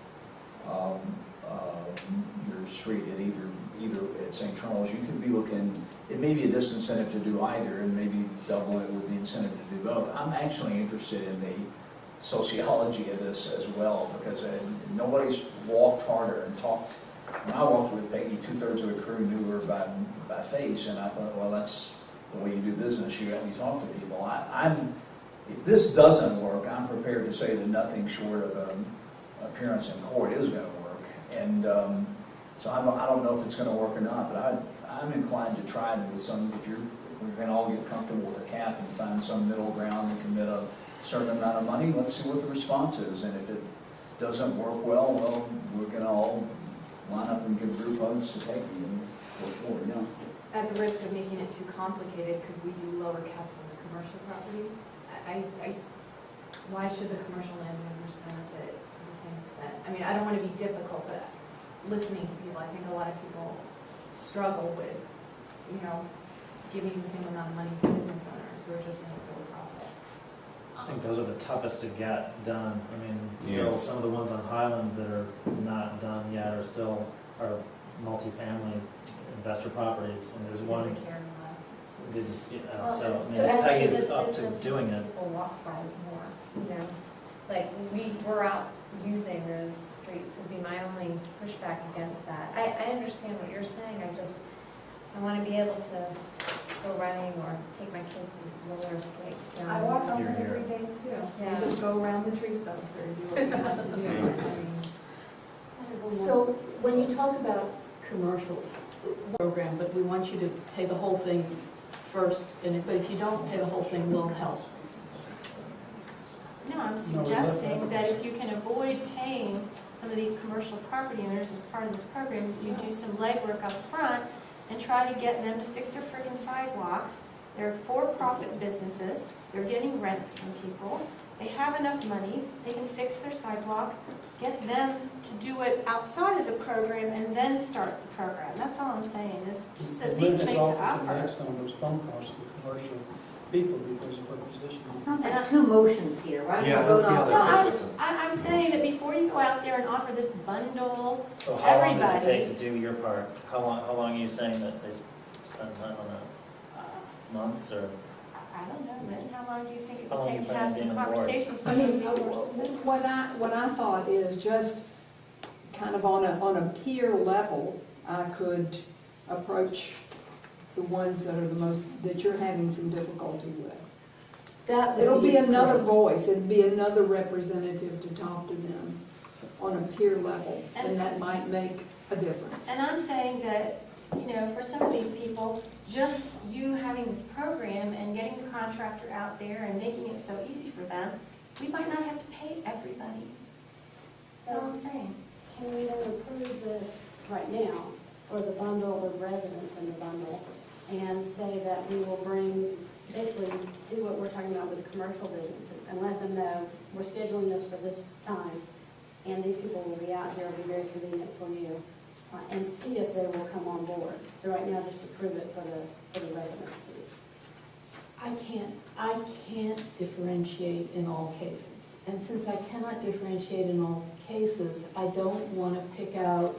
your street at either at St. Charles, you could be looking. It may be a disincentive to do either, and maybe double it would be incentive to do both. I'm actually interested in the sociology of this as well, because nobody's walked harder and talked. When I walked with Peggy, 2/3 of the crew knew her by face, and I thought, well, that's the way you do business. You talk to people. If this doesn't work, I'm prepared to say that nothing short of an appearance in court is going to work. And so I don't know if it's going to work or not, but I'm inclined to try it with some. If we're going to all get comfortable with a cap and find some middle ground and commit a certain amount of money, let's see what the response is. And if it doesn't work well, we're going to all line up and give group hugs to take you and go forward. Yeah. At the risk of making it too complicated, could we do lower caps on the commercial properties? Why should the commercial landowners benefit to the same extent? I mean, I don't want to be difficult, but listening to people, I think a lot of people struggle with, giving the same amount of money to business owners who are just in it for the profit. I think those are the toughest to get done. I mean, still some of the ones on Highland that are not done yet are multifamily investor properties, and there's one. Peggy's up to doing it. People walk by more, like we're out using those streets would be my only pushback against that. I understand what you're saying. I want to be able to go running or take my kids with roller skates down. I walk on them every day too. Yeah. You just go around the tree stumps or do what you have to do. So when you talk about commercial program, but we want you to pay the whole thing first, but if you don't pay the whole thing, we'll help. No, I'm suggesting that if you can avoid paying some of these commercial property owners as part of this program, you do some legwork up front and try to get them to fix their friggin' sidewalks. They're for-profit businesses, they're getting rents from people, they have enough money, they can fix their sidewalk, get them to do it outside of the program and then start the program. That's all I'm saying, is just at least make an offer to offer. make some of those phone calls to the commercial people because of her position. Sounds like two motions here. Why don't we Yeah, vote let's see how on that one? goes. I'm saying that before you go out there and offer this bundle So to how long does it everybody. take to do your part? How long are you saying that they spend time on that? Months or? I don't know, Lynn, how long do you think it How would long take you to plan have on being some on board? conversations with I some mean, of these sources? what I thought is just kind of on a peer level, I could approach the ones that are the most, that you're having some difficulty with. That would It'll be another great. voice, it'd be another representative to talk to them on a peer level, and that might make a difference. And I'm saying that, you know, for some of these people, just you having this program and getting the contractor out there and making it so easy for them, we might not have to pay everybody. That's all I'm saying. Can we then approve this right now for the bundle of residents in the bundle and say that we will bring, basically do what we're talking about with the commercial businesses and let them know we're scheduling this for this time and these people will be out here, it'll be very convenient for you, and see if they will come on board. So right now, just approve it for the residences. I can't differentiate in all cases. And since I cannot differentiate in all cases, I don't want to pick out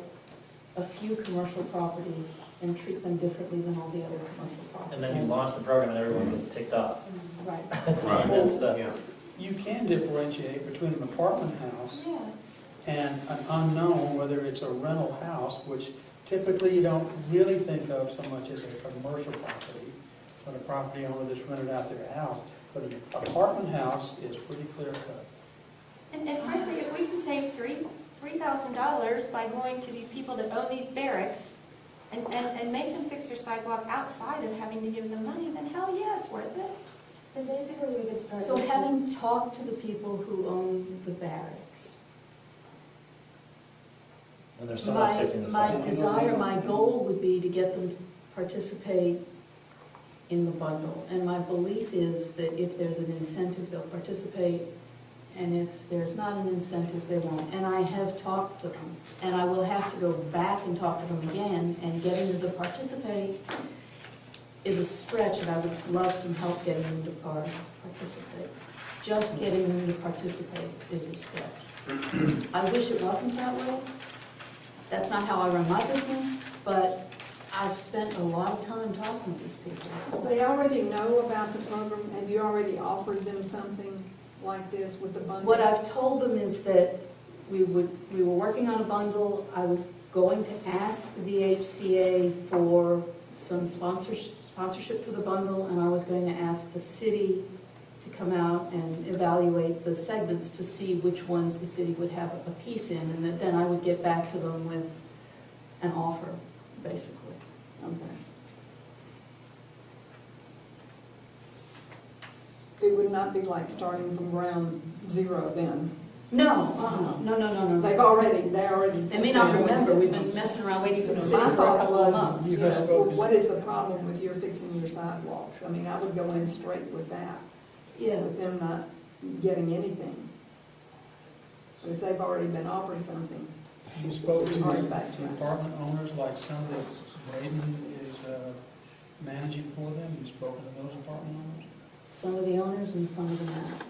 a few commercial properties and treat them differently than all the other commercial properties. And then you launch the program and everyone gets ticked off. Right. That's the, You can differentiate between an apartment house Yeah. and an unknown, whether it's a rental house, which typically you don't really think of so much as a commercial property, but a property owner that's rented out their house. But an apartment house is pretty clear cut. And frankly, if we can save $3,000 by going to these people that own these barracks and make them fix their sidewalk outside of having to give them money, then hell yeah, it's worth it. So basically, we could start. So having talked to the people who own the barracks, and they're still not fixing the my sidewalk. desire, my goal would be to get them to participate in the bundle. And my belief is that if there's an incentive, they'll participate, and if there's not an incentive, they won't. And I have talked to them, and I will have to go back and talk to them again, and getting them to participate is a stretch, and I would love some help getting them to participate. Just getting them to participate is a stretch. I wish it wasn't that way. That's not how I run my business, but I've spent a lot of time talking to these people. They already know about the program. Have you already offered them something like this with the bundle? What I've told them is that we were working on a bundle. I was going to ask the VHCA for some sponsorship for the bundle, and I was going to ask the city to come out and evaluate the segments to see which ones the city would have a piece in, and that then I would get back to them with an offer, basically. Okay. It would not be like starting from ground zero then. No. They already. They may not remember. We've been messing around waiting for the city for My a thought couple of was, months. you know, what is the problem with your fixing your sidewalks? I mean, I would go in straight with that. Yeah. With them not getting anything. But if they've already been offered something. You spoke to Right the back to apartment owners like some that Braden is managing for them? You've spoken to those apartment owners? Some of the owners and some of the managers.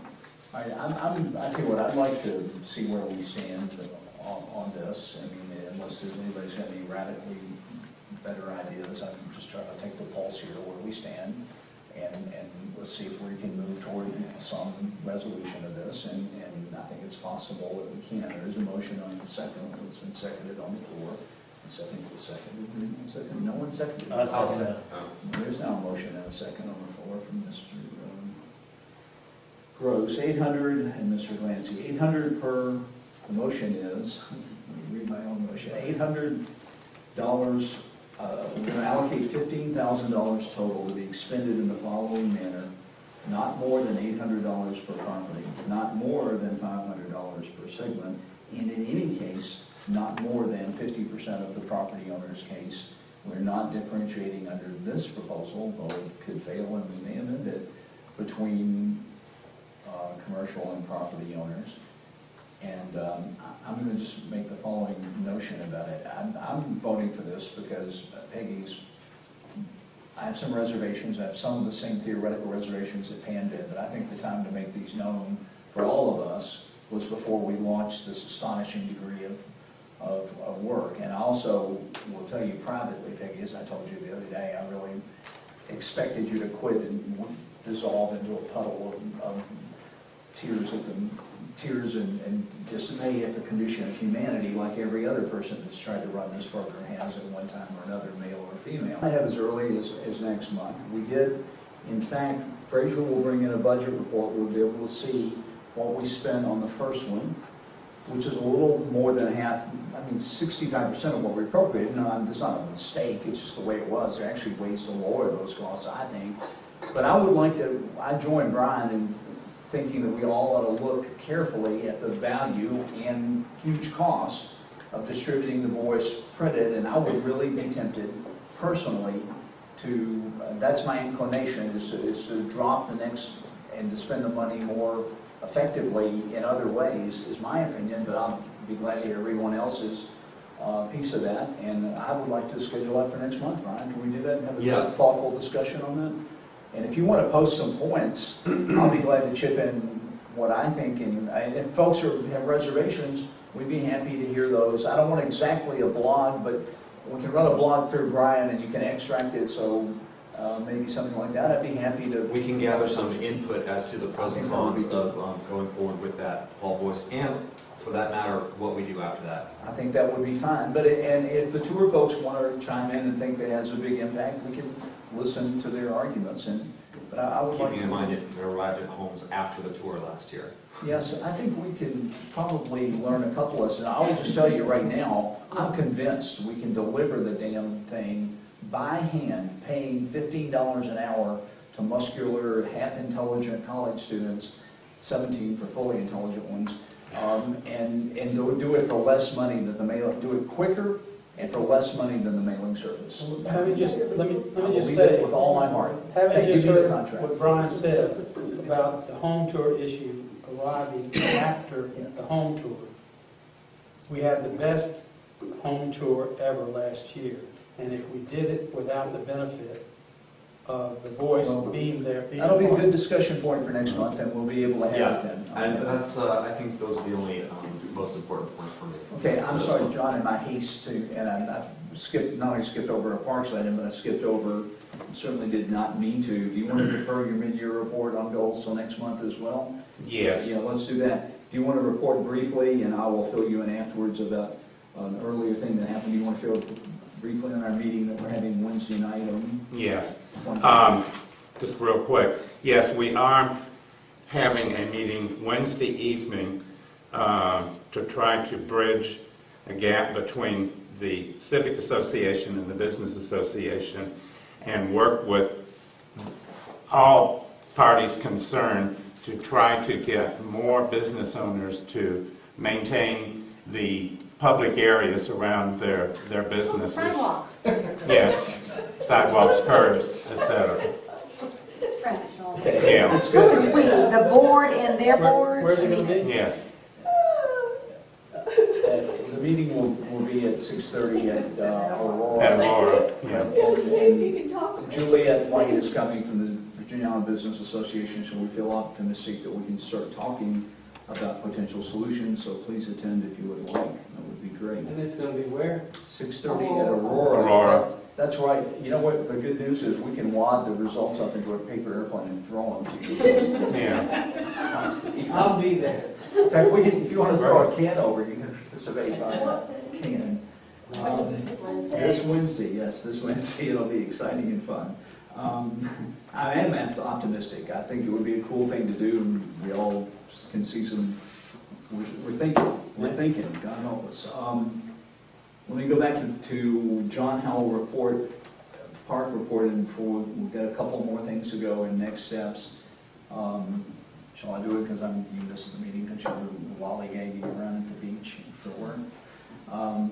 I tell you what, I'd like to see where we stand on this. I mean, unless there's anybody's got any radically better ideas, I'm just trying to take the pulse here where we stand, and let's see if we can move toward some resolution of this, and I think it's possible that we can. There is a motion on the second, it's been seconded on the floor. So I think we'll second. No one seconded. I'll second. There's now a motion and a second on the floor from Mr. Gross, 800, and Mr. Glancy, 800 per, the motion is, let me read my own motion, $800, we're going to allocate $15,000 total to be expended in the following manner: not more than $800 per property, not more than $500 per segment, and in any case, not more than 50% of the property owner's case We're not differentiating under this proposal, though it could fail and we may amend it, between commercial and property owners. And I'm going to just make the following notion about it. I'm voting for this because I have some reservations. I have some of the same theoretical reservations that Pam did, but I think the time to make these known for all of us was before we launched this astonishing degree of work. And I also will tell you privately, Peggy, as I told you the other day, I really expected you to quit and dissolve into a puddle of tears and dismay at the condition of humanity, like every other person that's tried to run this program has at one time or another, male or female. I have as early as next month. We did, in fact, Fraser will bring in a budget report. We'll be able to see what we spent on the first one, which is a little more than half, 65% of what we appropriated. No, it's not a mistake, it's just the way it was. There are actually ways to lower those costs, I think. But I join Brian in thinking that we all ought to look carefully at the value and huge cost of distributing the voice printed, and I would really be tempted personally to, that's my inclination, is to drop the next and to spend the money more effectively in other ways, is my opinion, but I'll be glad to hear everyone else's piece of that, and I would like to schedule that for next month. Brian, can we do that and have a thoughtful discussion on that? And if you want to post some points, I'll be glad to chip in what I think, and if folks have reservations, we'd be happy to hear those. I don't want exactly a blog, but we can run a blog through Brian and you can extract it, so maybe something like that. I'd be happy to. We can gather some input as to the pros and cons of going forward with that Hall voice, and for that matter, what we do after that. I think that would be fine. But and if the tour folks want to chime in and think that has a big impact, we can listen to their arguments. But I would keeping in mind it arrived at homes after the tour last year. Yes, I think we can probably learn a couple lessons. I will just tell you right now, I'm convinced we can deliver the damn thing by hand, paying $15 an hour to muscular, half-intelligent college students, 17 for fully intelligent ones, and do it for less money than the mail. Do it quicker and for less money than the mailing service. Let me just believe say, it with all my heart. having just heard what Brian said about the home tour issue arriving after the home tour, we had the best home tour ever last year. And if we did it without the benefit of the voice being there. That'll be a good discussion point for next month, and we'll be able to have it then. And that's, I think those are the only most important points for me. Okay, I'm sorry, John, in my haste to, and I've not only skipped over a parks item, but I skipped over, certainly did not mean to. Do you want to defer your mid-year report on goals till next month as well? Yes. Yeah, let's do that. Do you want to report briefly, and I will fill you in afterwards about an earlier thing that happened? Do you want to fill briefly on our meeting that we're having Wednesday night? Yes. Just real quick. Yes, we are having a meeting Wednesday evening to try to bridge a gap between the Civic Association and the Business Association and work with all parties concerned to try to get more business owners to maintain the public areas around their businesses. Sidewalks. Yes, sidewalks, curbs, etc. Okay. Yeah. It's good. We, the board and their board. Where's it going to be? Yes. The meeting will be at 6:30 at Aurora. At Aurora, yeah. And Juliet White is coming from the Virginia Island Business Association, so we feel optimistic that we can start talking about potential solutions, so please attend if you would like. That would be great. And it's going to be where? 6:30 at Aurora. Aurora. That's right. You know what, the good news is we can wad the results up into a paper airplane and throw them to you. Yeah. I'll be there. In fact, if you want to throw a can over, you can participate by a can. This Wednesday, yes, this Wednesday it'll be exciting and fun. I am optimistic. I think it would be a cool thing to do, and we all can see some. We're thinking. God help us. Let me go back to John Howell report, park report, and before we've got a couple more things to go in next steps. Shall I do it because you missed the meeting because you were lollygagging around at the beach for work?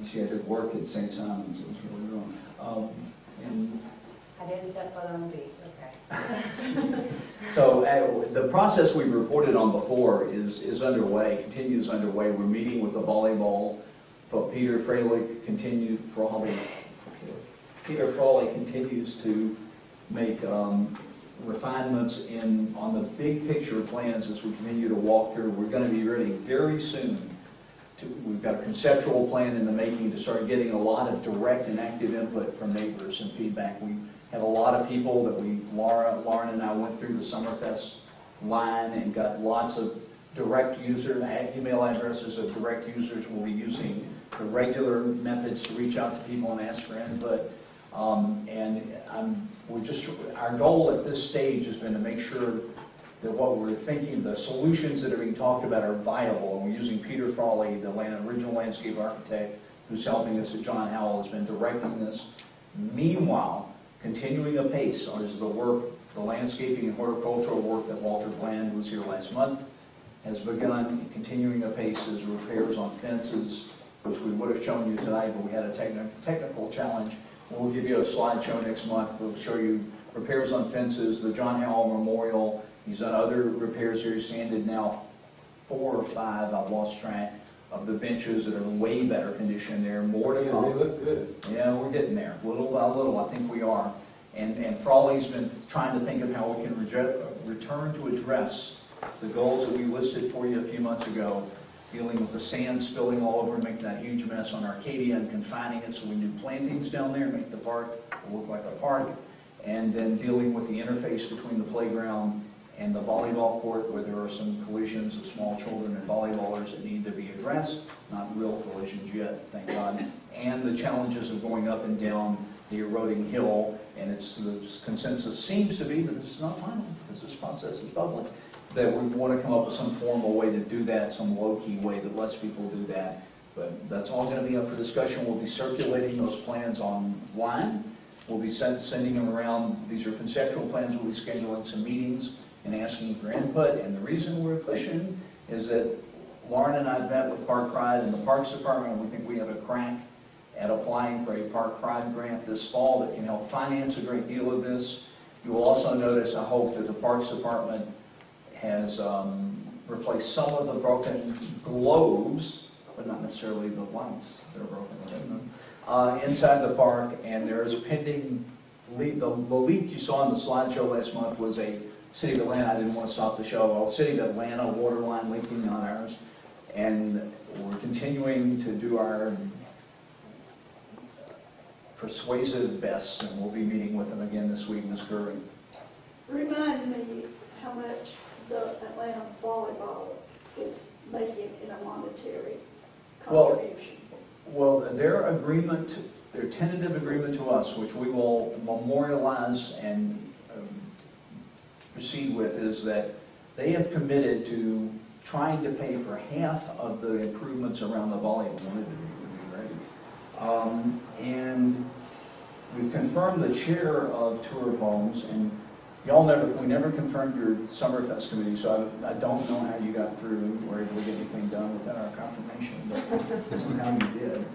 She had to work at St. Simon's, it was really wrong. And I didn't step foot on the beach, okay. so the process we've reported on before is underway, continues underway. We're meeting with the volleyball, but Peter Frawley continues to make refinements on the big picture plans as we continue to walk through. We're going to be ready very soon. We've got a conceptual plan in the making to start getting a lot of direct and active input from neighbors and feedback. We have a lot of people that Lauren and I went through the Summerfest line and got lots of direct email addresses of direct users. We'll be using the regular methods to reach out to people and ask for input. Our goal at this stage has been to make sure that what we're thinking, the solutions that are being talked about are viable. And we're using Peter Frawley, the original landscape architect who's helping us at John Howell, has been directing this. Meanwhile, continuing apace is the work, the landscaping and horticultural work that Walter Bland, who was here last month, has begun. Continuing apace is repairs on fences, which we would have shown you tonight, but we had a technical challenge. We'll give you a slideshow next month. We'll show you repairs on fences, the John Howell Memorial. He's done other repairs here. He's sanded now 4 or 5, I've lost track, of the benches that are in way better condition. There are more to come. They look good. Yeah, we're getting there. Little by little, I think we are. And Frawley's been trying to think of how we can return to address the goals that we listed for you a few months ago, dealing with the sand spilling all over and making that huge mess on Arcadia and confining it so we do plantings down there, make the park look like a park, and then dealing with the interface between the playground and the volleyball court, where there are some collisions of small children and volleyballers that need to be addressed, not real collisions yet, thank God, and the challenges of going up and down the eroding hill, and the consensus seems to be, but it's not final, because this process is public, that we want to come up with some formal way to do that, some low-key way that lets people do that. But that's all going to be up for discussion. We'll be circulating those plans online. We'll be sending them around. These are conceptual plans. We'll be scheduling some meetings and asking for input. And the reason we're pushing is that Lauren and I met with Park Pride and the Parks Department, and we think we have a crack at applying for a Park Pride grant this fall that can help finance a great deal of this. You will also notice, I hope, that the Parks Department has replaced some of the broken globes, but not necessarily the lights that are broken, inside the park, and there is pending leak. The leak you saw in the slideshow last month was a City of Atlanta, I didn't want to stop the show, well, City of Atlanta water line leaking on ours, and we're continuing to do our persuasive best, and we'll be meeting with them again this week, Ms. Curry. Remind me how much the Atlanta volleyball is making in a monetary contribution. Well, their tentative agreement to us, which we will memorialize and proceed with, is that they have committed to trying to pay for half of the improvements around the volleyball. And we've confirmed the chair of Tour of Homes, and we never confirmed your Summerfest committee, so I don't know how you got through and were able to get anything done without our confirmation, but somehow you did.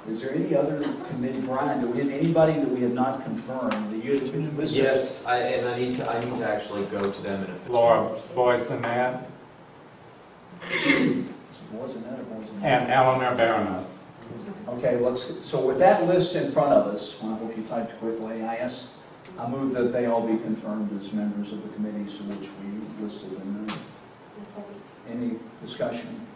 Is there any other committee, Brian, do we have anybody that we have not confirmed? Yes, I need to actually go to them in a Laura Boyce and that, and Eleanor Baranoff. Okay, so with that list in front of us, I hope you typed quickly, I move that they all be confirmed as members of the committees to which we listed them. Any discussion?